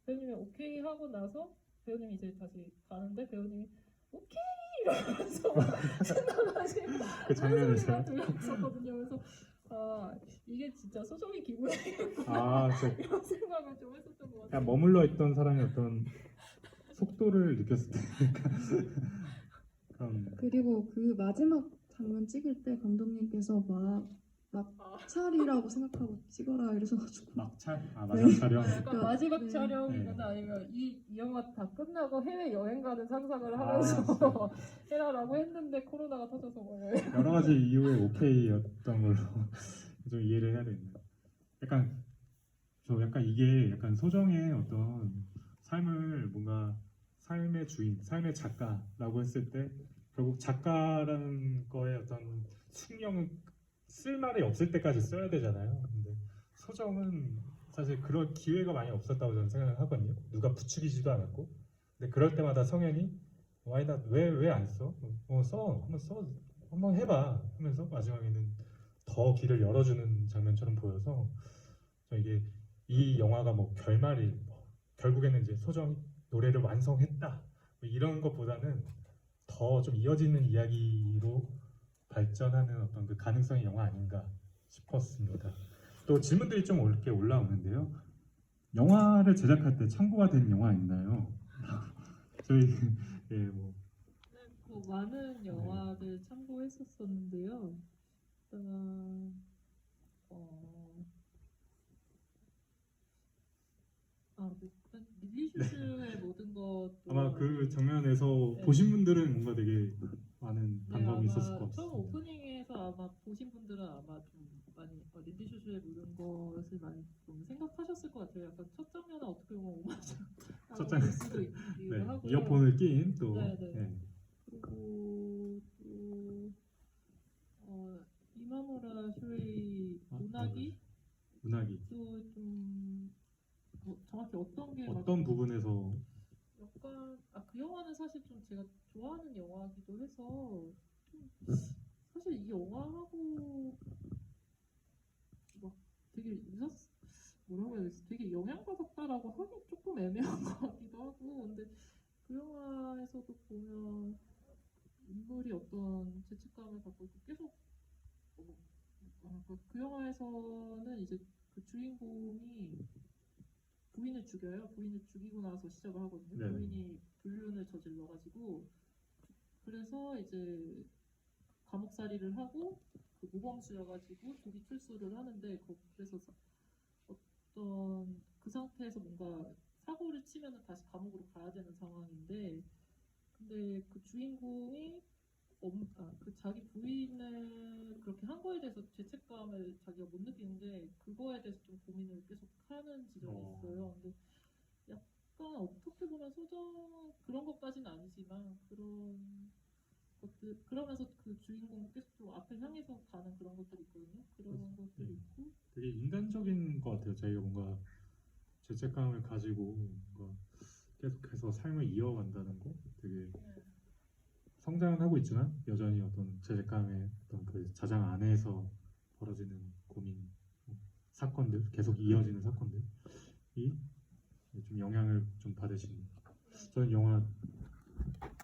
배우님이 오케이 하고 나서 배우님이 이제 다시 가는데 배우님이 오케이 이러면서 생각하시고 그 장면에서요? 들렸었거든요. 그래서 이게 진짜 소정의 기분이 진짜 이런 생각을 좀 했었던 것 같아요. 그냥 머물러 있던 사람이 어떤 속도를 느꼈을 때 그런 그리고 그 마지막 장면 찍을 때 감독님께서 막찰이라고 생각하고 찍어라 이러셔가지고 막차? 마지막 촬영. 약간 마지막 네. 촬영이거나 네. 아니면 이 영화 다 끝나고 해외 여행 가는 상상을 하면서 해라라고 했는데 코로나가 터져서 뭐 여러 가지 이유의 오케이였던 걸로 좀 이해를 해야 되겠네요. 약간 이게 약간 소정의 어떤 삶을 뭔가 삶의 주인, 삶의 작가라고 했을 때 결국 작가라는 거에 어떤 숙명은 쓸 말이 없을 때까지 써야 되잖아요. 근데 소정은 사실 그럴 기회가 많이 없었다고 저는 생각을 하거든요. 누가 부추기지도 않았고. 근데 그럴 때마다 성현이 와이나 왜 안 써? 한번 써, 한번 해봐 하면서 마지막에는 더 길을 열어주는 장면처럼 보여서 이게 이 영화가 뭐 결말이 결국에는 이제 소정이 노래를 완성했다 뭐 이런 것보다는 더 좀 이어지는 이야기로 발전하는 어떤 그 가능성의 영화 아닌가 싶었습니다. 또 질문들이 좀 이렇게 올라오는데요. 영화를 제작할 때 참고가 된 영화 있나요? 저희 예, 뭐 뭐 많은 영화들 참고했었었는데요. 일단 일단 릴리 슈슈의 모든 것도 아마 그 장면에서 네. 보신 분들은 뭔가 되게 많은 네, 반감이 아마 있었을 것 처음 같습니다. 오프닝에서 아마 보신 분들은 아마 좀 많이 릴리 슈슈의 모든 것을 많이 좀 생각하셨을 것 같아요. 약간 첫 장면은 어떻게 보면 오마주 첫 장면. 볼 수도 있기도 네, 하고요. 이어폰을 낀 또 네, 네. 네. 그리고 또 이마무라 쇼의 아, 문학이 문학이 또좀 정확히 어떤 게 어떤 부분에서 약간 그 영화는 사실 좀 제가 좋아하는 영화이기도 해서 좀 사실 이 영화하고 막 되게 뭐라고 해야 되지? 되게 영향받았다라고 하기 조금 애매한 것 같기도 하고 근데 그 영화에서도 보면 인물이 어떤 죄책감을 갖고 있고 계속 그 영화에서는 이제 그 주인공이 부인을 죽여요. 부인을 죽이고 나서 시작을 하거든요. 네. 부인이 불륜을 저질러가지고 그래서 이제 감옥살이를 하고 그 모범수여가지고 조기 출소를 하는데 그래서 어떤 그 상태에서 뭔가 사고를 치면은 다시 감옥으로 가야 되는 상황인데 근데 그 주인공이 그 자기 부인을 그렇게 한 거에 대해서 죄책감을 자기가 못 느끼는데 그거에 대해서 좀 고민을 계속 하는 지점이 있어요. 근데 약간 어떻게 보면 소정 그런 것까지는 아니지만 그런 것들 그러면서 그 주인공 계속 좀 앞을 향해서 가는 그런 것들이 있거든요. 그런 것들이 있고 되게 인간적인 것 같아요. 자기가 뭔가 죄책감을 가지고 뭔가 계속해서 삶을 이어간다는 거 되게 성장은 하고 있지만 여전히 어떤 죄책감의 어떤 그 자장 안에서 벌어지는 고민, 사건들 계속 이어지는 사건들이 좀 영향을 좀 받으신. 저는 영화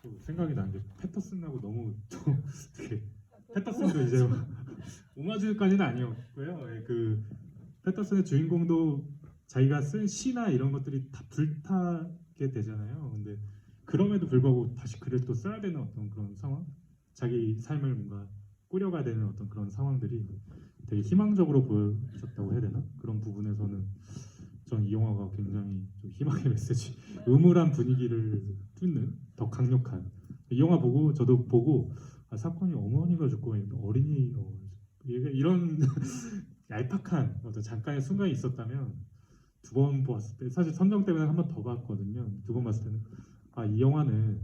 또 생각이 나는 게 패터슨하고 너무 또 되게 패터슨도 이제 오마주까지는 아니었고요. 예, 그 패터슨의 주인공도 자기가 쓴 시나 이런 것들이 다 불타게 되잖아요. 근데 그럼에도 불구하고 다시 글을 또 써야 되는 어떤 그런 상황, 자기 삶을 뭔가 꾸려가야 되는 어떤 그런 상황들이 되게 희망적으로 보여졌다고 해야 되나? 그런 부분에서는 전 이 영화가 굉장히 좀 희망의 메시지, 음울한 분위기를 뚫는 더 강력한 이 영화 보고 저도 보고 사건이 어머니가 죽고 어린이 이런 얄팍한 어떤 잠깐의 순간이 있었다면 두 번 봤을 때 사실 선정 때문에 한 번 더 봤거든요. 두 번 봤을 때는 이 영화는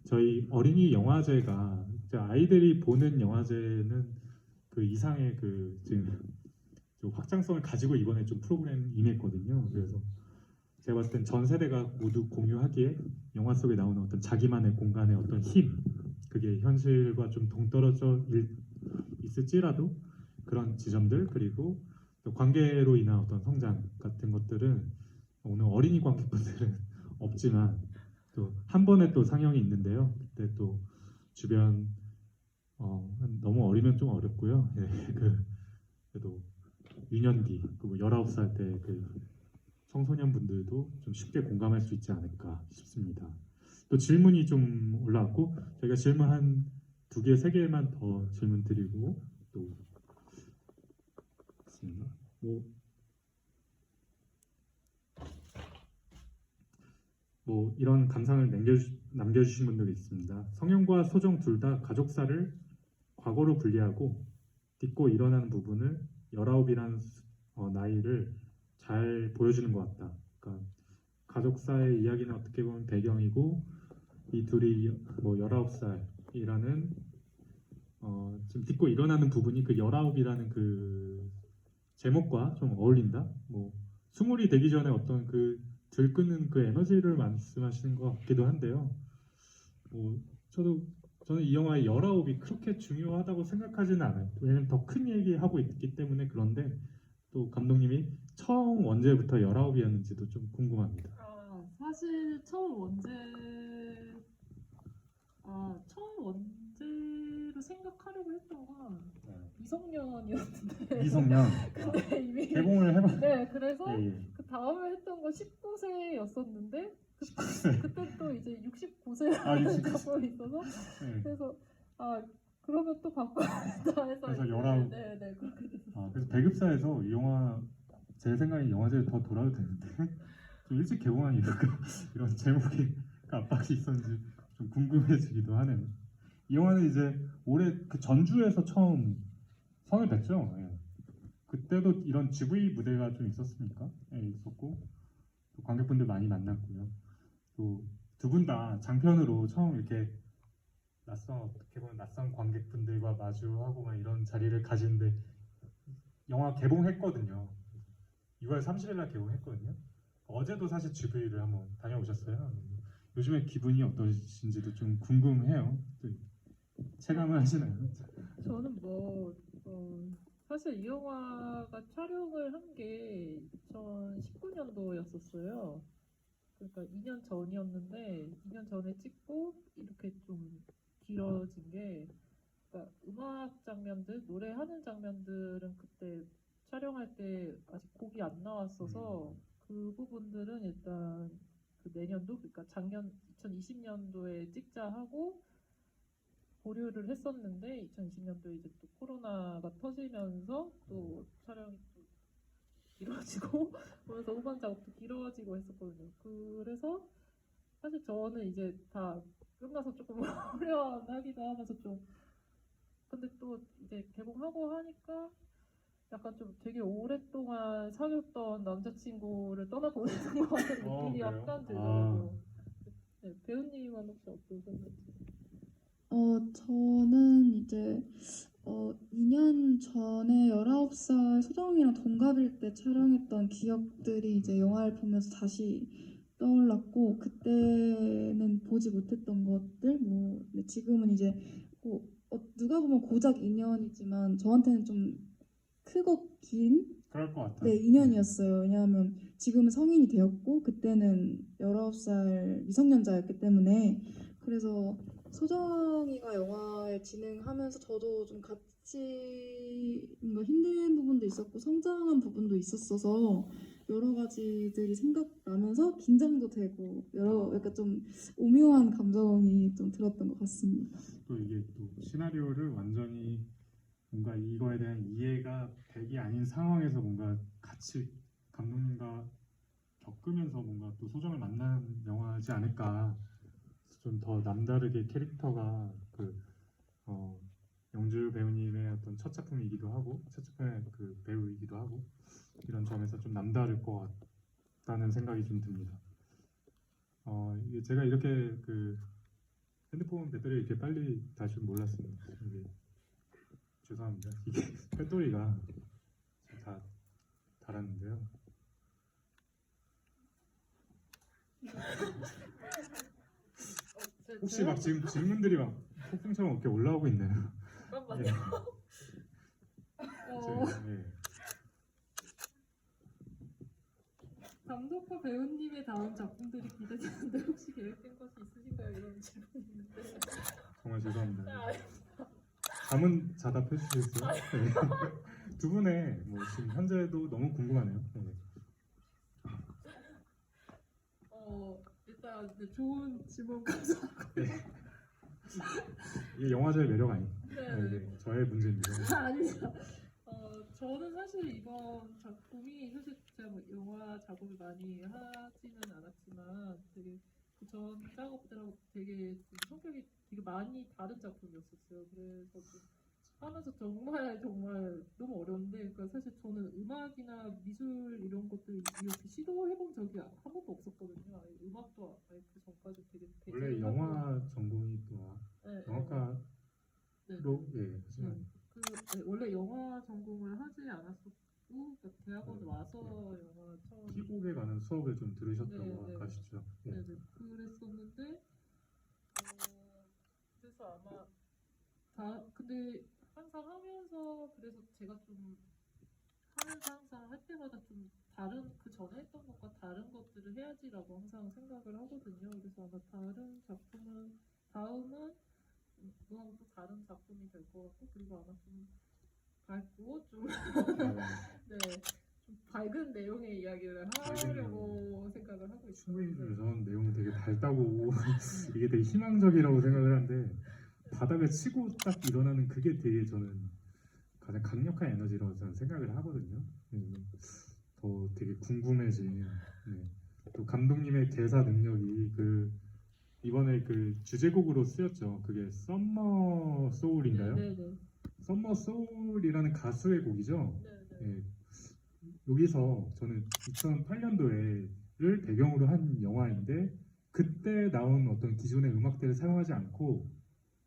저희 어린이 영화제가 아이들이 보는 영화제는 그 이상의 그 지금 좀 확장성을 가지고 이번에 좀 프로그램 임했거든요. 그래서 제가 봤을 땐 전 세대가 모두 공유하기에 영화 속에 나오는 어떤 자기만의 공간의 어떤 힘, 그게 현실과 좀 동떨어져 있을지라도 그런 지점들 그리고 또 관계로 인한 어떤 성장 같은 것들은 오늘 어린이 관객분들은 없지만 또 한 번에 또 상영이 있는데요. 그때 또 주변 너무 어리면 좀 어렵고요. 예, 그래도 유년기, 그 19살 때 그 청소년 분들도 좀 쉽게 공감할 수 있지 않을까 싶습니다. 또 질문이 좀 올라왔고 저희가 질문 한 2개, 3개만 더 질문 드리고 또 뭐 이런 감상을 남겨주신 분들이 있습니다. 성현과 소정 둘 다 가족사를 과거로 분리하고 딛고 일어나는 부분을 19이라는 나이를 잘 보여주는 것 같다. 그러니까 가족사의 이야기는 어떻게 보면 배경이고 이 둘이 뭐 19살이라는 지금 딛고 일어나는 부분이 그 19이라는 그 제목과 좀 어울린다. 뭐 20이 되기 전에 어떤 그 들끓는 그 에너지를 말씀하시는 것 같기도 한데요. 뭐 저는 이 영화의 19이 그렇게 중요하다고 생각하지는 않아요. 왜냐면 더 큰 얘기하고 있기 때문에. 그런데 또 감독님이 처음 원제부터 19이었는지도 좀 궁금합니다. 사실 처음 원제로 생각하려고 했던 건 미성년이었는데 미성년 근데 이미 개봉을 해봐. 네 그래서 예. 그 다음에 했던 건 19세였었는데 그때 또 이제 이제 69세라는 아, 69세. 작품이 있어서 네. 그래서 그러면 또 바꿔야겠다 해서 그래서 이제 19. 네 그렇게 됐어요. 그래서 배급사에서 이 영화 제 생각에 영화제에 더 돌아도 되는데 좀 일찍 개봉한 이유가 이런 제목에 압박이 있었는지 좀 궁금해지기도 하네요. 이 영화는 이제 올해 그 전주에서 처음 선을 뵀죠. 예. 그때도 이런 GV 무대가 좀 있었습니까? 예, 있었고 또 관객분들 많이 만났고요. 또 두 분 다 장편으로 처음 이렇게 어떻게 보면 낯선 관객분들과 마주하고 막 이런 자리를 가지는데 영화 개봉했거든요. 6월 30일 날 개봉했거든요. 어제도 사실 GV를 한번 다녀오셨어요. 요즘에 기분이 어떠신지도 좀 궁금해요. 또 체감을 하시나요? 저는 사실 이 영화가 촬영을 한 게 2019년도였었어요. 그러니까 2년 전이었는데 2년 전에 찍고 이렇게 좀 길어진 게 그러니까 음악 장면들, 노래하는 장면들은 그때 촬영할 때 아직 곡이 안 나왔어서 그 부분들은 일단 그 내년도 그러니까 작년 2020년도에 찍자 하고 보류를 했었는데 2020년도에 이제 또 코로나가 터지면서 또 촬영이 또 길어지고 그래서 후반 작업도 길어지고 했었거든요. 그래서 사실 저는 이제 다 끝나서 조금 후련하기도 하면서 좀 근데 또 이제 개봉하고 하니까 약간 좀 되게 오랫동안 사귀었던 남자친구를 떠나보내는 것 같은 느낌이 그래요? 약간 들더라고요. 네, 배우님은 혹시 어떠셨는지? 저는 이제 2년 전에 19살 소정이랑 동갑일 때 촬영했던 기억들이 이제 영화를 보면서 다시 떠올랐고 그때는 보지 못했던 것들 근데 지금은 이제 누가 보면 고작 2년이지만 저한테는 좀 크고 긴 그럴 것 같아요. 네, 2년이었어요. 왜냐하면 지금은 성인이 되었고 그때는 19살 미성년자였기 때문에 그래서 소정이가 영화에 진행하면서 저도 좀 같이 뭔가 힘든 부분도 있었고 성장한 부분도 있었어서 여러 가지들이 생각나면서 긴장도 되고 약간 좀 오묘한 감정이 좀 들었던 것 같습니다. 또 이게 또 시나리오를 완전히 뭔가 이거에 대한 이해가 되기 아닌 상황에서 뭔가 같이 감독님과 겪으면서 뭔가 또 소정을 만난 영화지 않을까. 좀 더 남다르게 캐릭터가 영주 배우님의 어떤 첫 작품이기도 하고 첫 작품의 그 배우이기도 하고 이런 점에서 좀 남다를 것 같다는 생각이 좀 듭니다. 이게 제가 이렇게 그 핸드폰 배터리 이렇게 빨리 달 줄 몰랐습니다. 이게 죄송합니다. 이게 배터리가 다 달았는데요. 혹시 막 지금 질문들이 막 폭풍처럼 이렇게 올라오고 있나요? 잠깐만요. 예. 어, 예. 감독과 배우님의 다음 작품들이 기대되는데 혹시 계획된 것이 있으신가요? 이런 질문이 있는데 정말 죄송합니다. 잠은 자다 펴주시겠어요? 네. 두 분의 뭐 지금 현재도 너무 궁금하네요. 네. 일단 네, 좋은 질문 감사하고 이게 영화제의 매력 아니에요? 네. 네, 저의 문제입니다. 아닙니다. 저는 사실 이번 작품이 사실 제가 뭐 영화 작업을 많이 하지는 않았지만 되게 그 전 작업들하고 되게 좀 성격이 되게 많이 다른 작품이었었어요. 그래서 좀 하면서 정말 너무 어려운데 그러니까 사실 저는 음악이나 미술 이런 것들 이렇게 시도해본 적이 한 번도 없었거든요. 아예 음악도 아예 그 전까지 되게 원래 배제를 영화 전공이 또 네, 영화과로 네. 하지만 원래 영화 전공을 하지 않았었고 그러니까 대학원 와서 영화 처음 희곡에 관한 수업을 좀 들으셨다고 네. 아까 하시죠. 예. 네네 그랬었는데 그래서 아마 근데 항상 하면서 그래서 제가 좀 하면서 항상 할 때마다 좀 다른 그 전에 했던 것과 다른 것들을 해야지라고 항상 생각을 하거든요. 그래서 아마 다음은 그거하고 또 다른 작품이 될 것 같고 그리고 아마 좀 밝고 좀 네, 좀 밝은 내용의 이야기를 하려고 생각을 하고 있어요. 충분히 저는 내용이 되게 밝다고 이게 되게 희망적이라고 생각을 하는데 바닥을 치고 딱 일어나는 그게 되게 저는 가장 강력한 에너지라고 저는 생각을 하거든요. 더 되게 궁금해진. 네. 또 감독님의 대사 능력이 그 이번에 그 주제곡으로 쓰였죠. 그게 썸머 소울인가요? 네네. 썸머 소울이라는 가수의 곡이죠. 네네. 예, 여기서 저는 2008년도에를 배경으로 한 영화인데 그때 나온 어떤 기존의 음악들을 사용하지 않고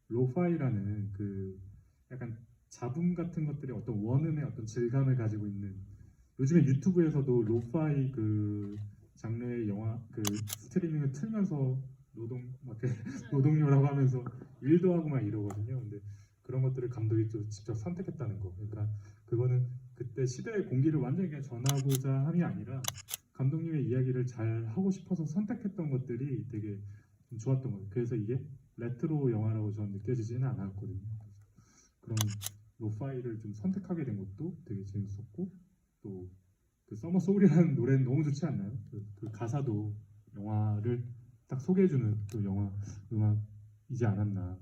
로파이라는 그 약간 잡음 같은 것들의 어떤 원음의 어떤 질감을 가지고 있는 요즘에 유튜브에서도 로파이 그 장르의 영화 그 스트리밍을 틀면서 노동요라고 하면서 일도 하고 막 이러거든요. 근데 그런 것들을 감독이 또 직접 선택했다는 거. 그러니까 그거는 그때 시대의 공기를 완전히 그냥 전하고자 함이 아니라 감독님의 이야기를 잘 하고 싶어서 선택했던 것들이 되게 좀 좋았던 거예요. 그래서 이게 레트로 영화라고 저는 느껴지지는 않았거든요. 그런 로파이를 좀 선택하게 된 것도 되게 재밌었고 또 그 서머 소울이라는 노래는 너무 좋지 않나요? 그 가사도 영화를 딱 소개해주는 또 영화 음악이지 않았나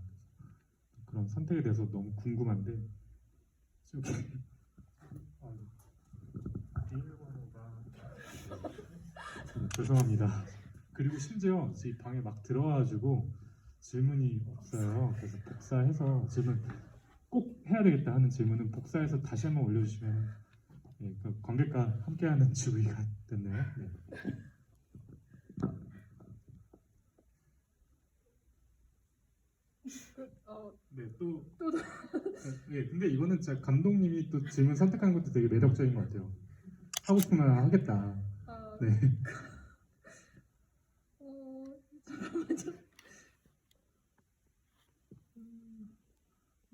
그런 선택에 대해서 너무 궁금한데 저기 비밀번호가 죄송합니다. 그리고 심지어 이 방에 막 들어와가지고 질문이 없어요. 그래서 복사해서 질문 꼭 해야 되겠다 하는 질문은 복사해서 다시 한번 올려주시면 예, 그 관객과 함께하는 주의가 됐네요. 네. 네, 또 네, 근데 이거는 진짜 감독님이 또 질문 선택한 것도 되게 매력적인 것 같아요. 하고 싶으면 하겠다. 아, 네. 잠깐만요.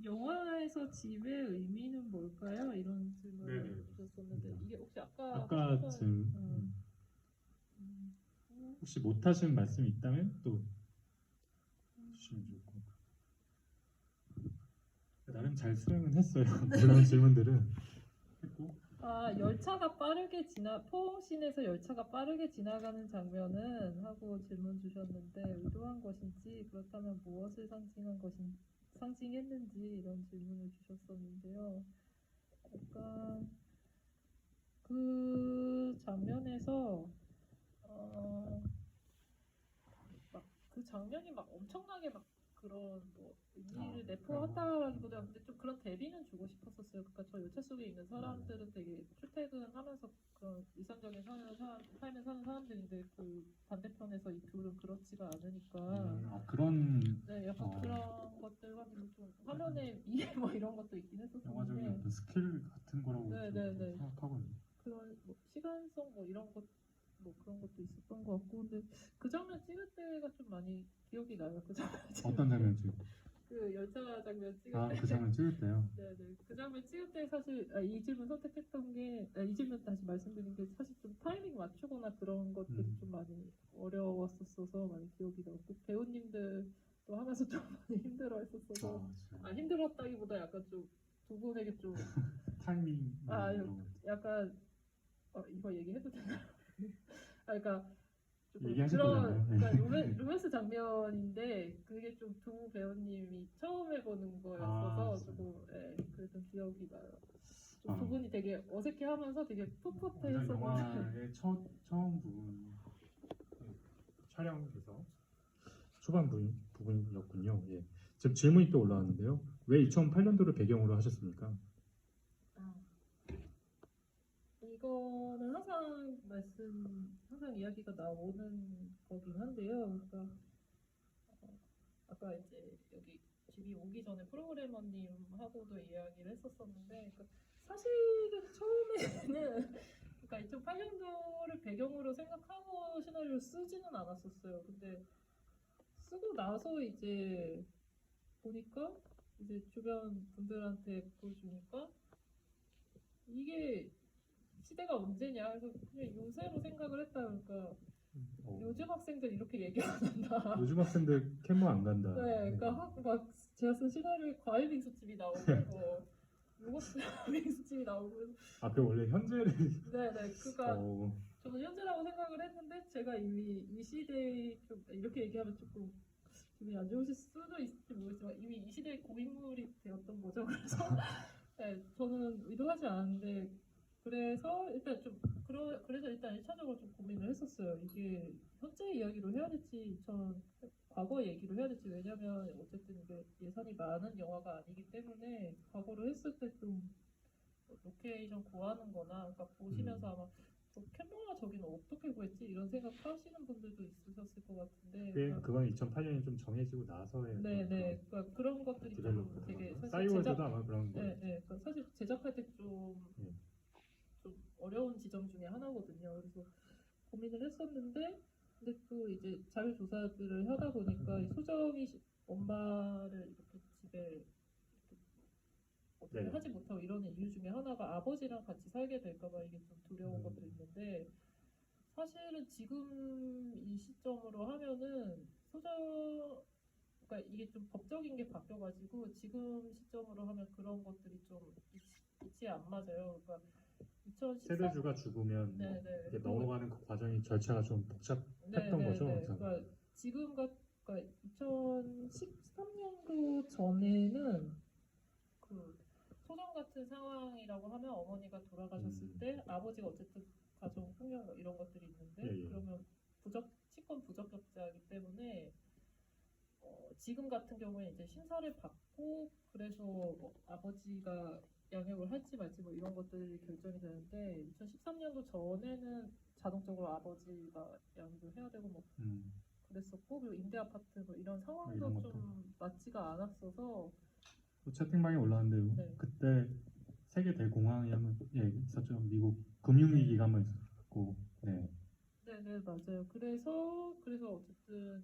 영화에서 집의 의미는 뭘까요? 이런 질문을 네네. 주셨었는데 이게 혹시 아까 아까 하셨던- 지금 혹시 못하신 말씀이 있다면 또 주시면 좋을 것 같아요. 나름 잘 수행은 했어요. 그런 질문들은 했고 열차가 빠르게 포옹씬에서 열차가 빠르게 지나가는 장면은 하고 질문 주셨는데 의도한 것인지 그렇다면 무엇을 상징했는지 이런 질문을 주셨었는데요. 약간 그 장면에서 막 그 장면이 막 엄청나게 막 그런 뭐 의미를 내포한다라기보다 근데 좀 그런 대비는 주고 싶었었어요. 그러니까 저 열차 속에 있는 사람들은 되게 출퇴근하면서 그런 일상적인 삶을 사는 사람들인데 그 반대편에서 이 둘은 그렇지가 않으니까 그런 네 약간 그런 것들과 별로 좀 화면에 이해 뭐 이런 것도 있긴 영화적인 했었는데 어떤 스킬 같은 거라고 네, 저는 네, 네. 생각하거든요. 그런 뭐 시간성 뭐 이런 것 뭐 그런 것도 있었던 것 같고 근데 그 장면 찍을 때가 좀 많이 기억이 나요. 그 장면 찍을 어떤 때. 장면이죠? 그 열차 장면 찍을 때. 그 장면 찍을 때요. 네네. 그 장면 찍을 때 사실 이 질문 선택했던 게 이 질문 다시 말씀드린 게 사실 좀 타이밍 맞추거나 그런 것들이 좀 많이 어려웠었어서 많이 기억이 나고 배우님들도 하면서 좀 많이 힘들어했었어서 힘들었다기보다 약간 좀 두 분에게 좀 타이밍 약간 이거 얘기해도 되나? 그러니까 조금 얘기하셔도 그런 되나요? 그러니까 로맨스 장면인데 그게 좀 두 배우님이 처음 해보는 거였어서 조금 그래서 기억이 나요. 좀 두 분이 되게 어색해하면서 되게 풋풋해했었는데 영화의 처음 촬영에서 초반 부분이었군요. 예. 지금 질문이 또 올라왔는데요. 왜 2008년도를 배경으로 하셨습니까? 이거는 항상 이야기가 나오는 거긴 한데요. 그러니까 아까 이제 여기 집이 오기 전에 프로그래머님하고도 이야기를 했었었는데 그러니까 사실은 처음에는 그러니까 2008년도를 배경으로 생각하고 시나리오를 쓰지는 않았었어요. 근데 쓰고 나서 이제 보니까 이제 주변 분들한테 보여주니까 이게 시대가 언제냐 그래서 그냥 요새로 생각을 했다 그러니까 요즘 학생들 이렇게 얘기 안 한다. 요즘 학생들 캠모 안 간다. 네, 그러니까 막 제가 쓴 시나리오에 과일 빙수집이 나오고 로버트 윙스팀이 나오고 아, 그 원래 현재를 네네 그러니까 어, 저는 현재라고 생각을 했는데 제가 이미 이 시대에 좀 이렇게 얘기하면 조금 기분이 안 좋으실 수도 있을지 모르겠지만 이미 이 시대의 고인물이 되었던 거죠. 그래서 네, 저는 의도하지 않았는데 그래서 일단 좀 그래서 일단 1차적으로 좀 고민을 했었어요. 이게 현재 이야기로 해야 될지 전 과거 얘기로 해야 될지 왜냐면 어쨌든 이게 예산이 많은 영화가 아니기 때문에 과거로 했을 때 좀 로케이션 구하는 거나 그러니까 보시면서 아마 저 캠핑아 저기는 어떻게 구했지 이런 생각하시는 분들도 있으셨을 것 같은데 그건 2008년이 좀 정해지고 나서의 네네 그러니까 그런 것들이 좀 디벨롭 되게 사실 싸이월드도 아마 그런 거예요. 네, 네. 그러니까 사실 제작할 때 예. 좀 어려운 지점 중에 하나거든요. 그래서 고민을 했었는데 근데 또 이제 자료 조사들을 하다 보니까 이 소정이 엄마를 이렇게 집에 이렇게 어떻게 네. 하지 못하고 이러는 이유 중에 하나가 아버지랑 같이 살게 될까봐 이게 좀 두려운 것도 있는데 사실은 지금 이 시점으로 하면은 소정 그러니까 이게 좀 법적인 게 바뀌어가지고 지금 시점으로 하면 그런 것들이 좀 이치에 안 맞아요. 그러니까 2014 세대주가 죽으면 네네. 이렇게 넘어가는 그 과정이 절차가 좀 복잡했던 거죠. 그래서 그러니까 지금 그러니까 2013년도 전에는 그 소정 같은 상황이라고 하면 어머니가 돌아가셨을 때 아버지가 어쨌든 가정 폭력 뭐 이런 것들이 있는데 예, 예. 그러면 치권 부적격자이기 때문에 지금 같은 경우에 이제 심사를 받고 그래서 뭐 아버지가 양육을 할지 말지 뭐 이런 것들이 결정이 되는데 2013년도 전에는 자동적으로 아버지가 양육을 해야 되고 뭐 그랬었고 그리고 임대 아파트 뭐 이런 상황도 이런 것도. 좀 맞지가 않았어서 또 채팅방에 올라왔는데 네. 그때 세계 대공황이 한번 있었죠. 미국 금융위기가 한번 있었고 네. 네네 맞아요. 그래서 어쨌든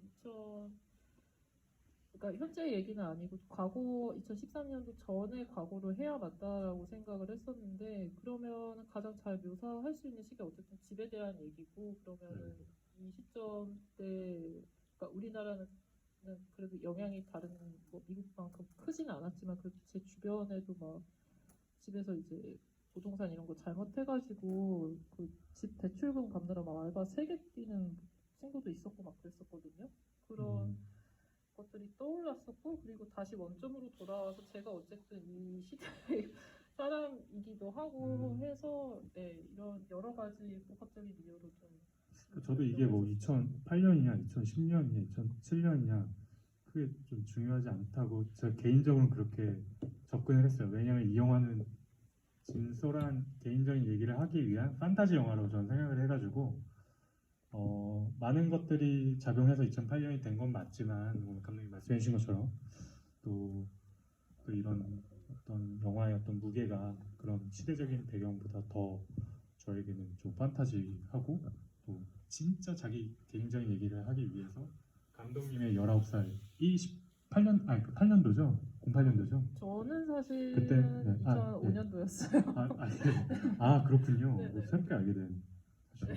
그러니까 현재 얘기는 아니고 과거 2013년도 전에 과거를 해야 맞다라고 생각을 했었는데 그러면 가장 잘 묘사할 수 있는 시기가 어쨌든 집에 대한 얘기고 그러면은 이 시점 때 그러니까 우리나라는 그래도 영향이 다른 뭐 미국만큼 크지는 않았지만 그래도 제 주변에도 막 집에서 이제 부동산 이런 거 잘못해가지고 그 집 대출금 갚느라 막 알바 3개 뛰는 친구도 있었고 막 그랬었거든요. 그런 것들이 떠올랐었고 그리고 다시 원점으로 돌아와서 제가 어쨌든 이 시대의 사람이기도 하고 해서 네, 이런 여러 가지 복합적인 이유로 좀 저도 이게 뭐 2008년이냐, 2010년이냐, 2007년이냐 그게 좀 중요하지 않다고 저 개인적으로는 그렇게 접근을 했어요. 왜냐하면 이 영화는 진솔한 개인적인 얘기를 하기 위한 판타지 영화라고 저는 생각을 해가지고 많은 것들이 작용해서 2008년이 된 건 맞지만 오늘 감독님 말씀해 주신 것처럼 또 이런 어떤 영화의 어떤 무게가 그런 시대적인 배경보다 더 저에게는 좀 판타지하고 또 진짜 자기 개인적인 얘기를 하기 위해서 감독님의 19살 28년 아니 8년도죠? 08년도죠? 저는 사실 그때, 네. 2005년도였어요. 그렇군요. 네, 네. 뭐 새롭게 알게 된 사실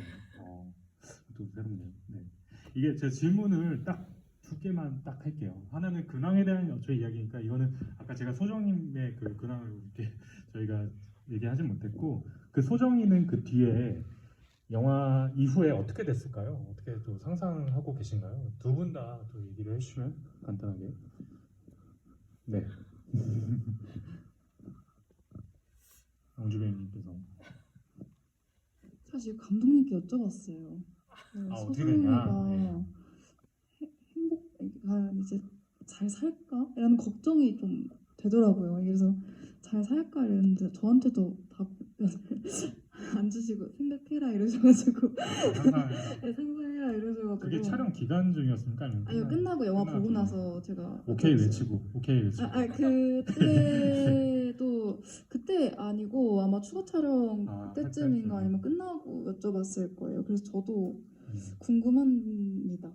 또 새롭네요. 네. 이게 제 질문을 딱 두 개만 딱 할게요. 하나는 근황에 대한 저희 이야기니까 이거는 아까 제가 소정님의 그 근황을 이렇게 저희가 얘기하진 못했고 그 소정이는 그 뒤에 영화 이후에 어떻게 됐을까요? 어떻게 또 상상하고 계신가요? 두 분 다 또 얘기를 해주시면 간단하게. 네. 영주 배우님께서 사실 감독님께 여쭤봤어요. 어떻게 됐냐? 소정이가 이제 잘 살까? 이라는 걱정이 좀 되더라고요. 그래서 잘 살까 이랬는데 저한테도 답 안 주시고 생각해라 이러셔가지고 네, 상상해라 이러셔가지고 그게 촬영 기간 중이었습니까? 아니요 끝나고 영화 보고 끝나고. 나서 제가 오케이 여쭤봤어요. 외치고 오케이 외치고 그때도 그때 아니고 아마 추가 촬영 할 그때쯤인가 때쯤. 아니면 끝나고 여쭤봤을 거예요. 그래서 저도 궁금합니다.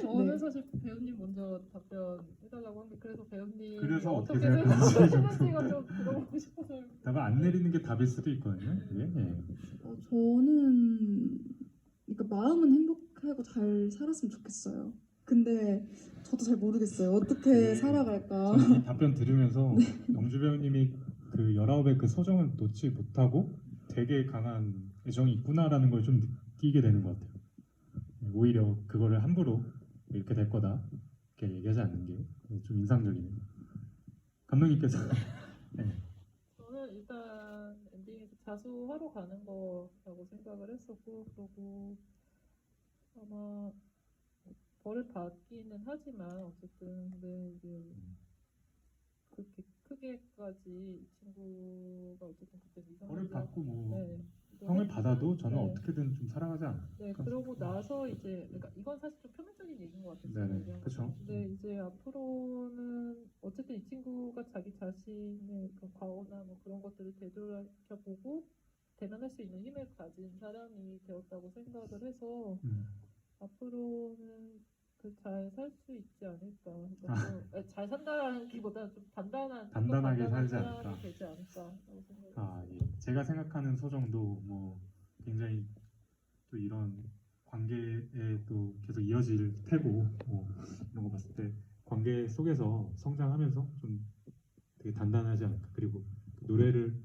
저는 네. 사실 배우님 먼저 답변 해달라고 한 게 그래서 배우님 그래서 어떻게 어떻게 생각하시는지가 좀 들어보고 싶어서 답을 안 내리는 게 답일 수도 있거든요. 그게. 예. 저는 그러니까 마음은 행복하고 잘 살았으면 좋겠어요. 근데 저도 잘 모르겠어요. 어떻게 살아갈까. 저는 이 답변 들으면서 영주 배우님이 그 19의 그 소정을 놓지 못하고 되게 강한 애정이 있구나라는 걸 좀 느끼게 되는 것 같아요. 오히려 그거를 함부로 이렇게 될 거다 이렇게 얘기하지 않는 게 좀 인상적이네요. 감독님께서 네. 저는 일단 엔딩에서 자수하러 가는 거라고 생각을 했었고, 그리고 아마 벌을 받기는 하지만 어쨌든 근데 이제 그렇게 크게까지 이 친구가 어쨌든 그때 벌을 이상하다. 받고 뭐 네. 형을 받아도 저는 네. 어떻게든 좀 살아가지 않아요. 네, 그러고 나서 이제 그러니까 이건 사실 좀 표면적인 얘기인 것 같아요. 네네, 얘기한 그쵸. 거는. 근데 이제 앞으로는 어쨌든 이 친구가 자기 자신의 그 과거나 뭐 그런 것들을 되돌아보고 대면할 수 있는 힘을 가진 사람이 되었다고 생각을 해서 앞으로는 그 잘 살 수 있지 않을까. 그러니까 잘 산다기보다는 좀 단단하게 살지 사람이 않을까. 되지 않을까라고 생각을 아, 예. 제가 생각하는 소정도 뭐 굉장히 또 이런 관계에 또 계속 이어질 테고 뭐 이런 거 봤을 때 관계 속에서 성장하면서 좀 되게 단단하지 않을까. 그리고 그 노래를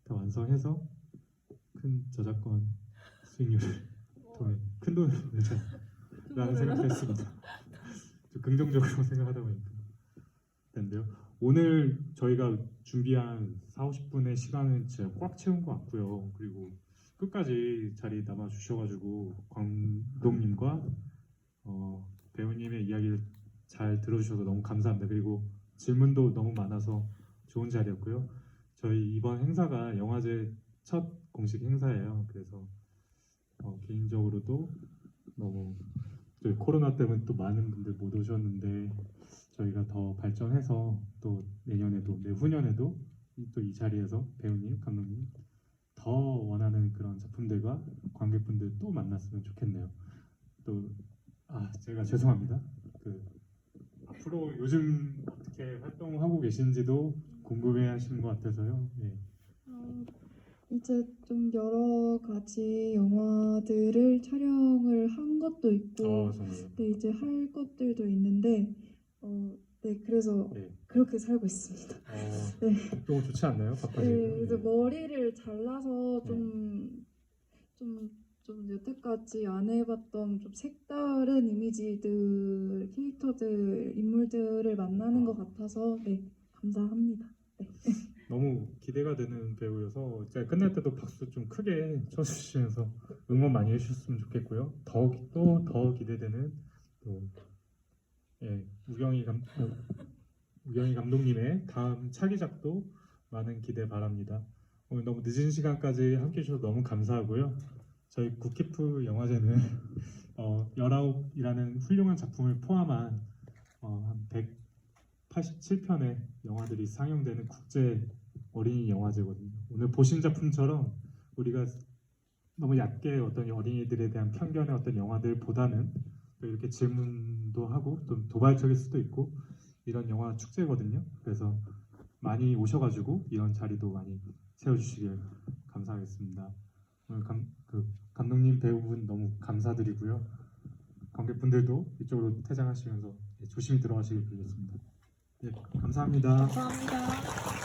더 완성해서 큰 저작권 수익률을 통해 큰 돈을 벌자라는 생각도 했습니다. 좀 긍정적으로 생각하다 보니까 텐데요. 오늘 저희가 준비한 40-50분의 시간은 진짜 꽉 채운 것 같고요. 그리고 끝까지 자리 남아 주셔가지고 감독님과 배우님의 이야기를 잘 들어주셔서 너무 감사합니다. 그리고 질문도 너무 많아서 좋은 자리였고요. 저희 이번 행사가 영화제 첫 공식 행사예요. 그래서 개인적으로도 너무 또 코로나 때문에 또 많은 분들 못 오셨는데 저희가 더 발전해서 또 내년에도 내후년에도 또 이 자리에서 배우님, 감독님 더 원하는 그런 작품들과 관객분들 또 만났으면 좋겠네요. 또 제가 죄송합니다. 앞으로 요즘 어떻게 활동하고 계신지도 궁금해하시는 것 같아서요. 예. 이제 좀 여러 가지 영화들을 촬영을 한 것도 있고, 정말요. 네, 이제 할 것들도 있는데, 네, 그래서 네. 그렇게 살고 있습니다. 네. 너무 좋지 않나요? 바빠지고. 네, 그래서 네. 머리를 잘라서 좀 여태까지 안 해봤던 좀 색다른 이미지들, 캐릭터들, 인물들을 만나는 것 같아서 네, 감사합니다. 네. 너무 기대가 되는 배우여서 제가 끝날 때도 박수 좀 크게 쳐주시면서 응원 많이 해주셨으면 좋겠고요. 더 기대되는 또 우경이 감독님의 다음 차기작도 많은 기대 바랍니다. 오늘 너무 늦은 시간까지 함께 해주셔서 너무 감사하고요. 저희 굿키프 영화제는 19이라는 훌륭한 작품을 포함한 한 187편의 영화들이 상영되는 국제 어린이 영화제거든요. 오늘 보신 작품처럼 우리가 너무 얕게 어떤 어린이들에 대한 편견의 어떤 영화들보다는 또 이렇게 질문도 하고 좀 도발적일 수도 있고 이런 영화 축제거든요. 그래서 많이 오셔가지고 이런 자리도 많이 채워주시길 감사하겠습니다. 오늘 감독님, 배우분 너무 감사드리고요. 관객분들도 이쪽으로 퇴장하시면서 조심히 들어가시길 빌겠습니다. 네, 감사합니다. 감사합니다.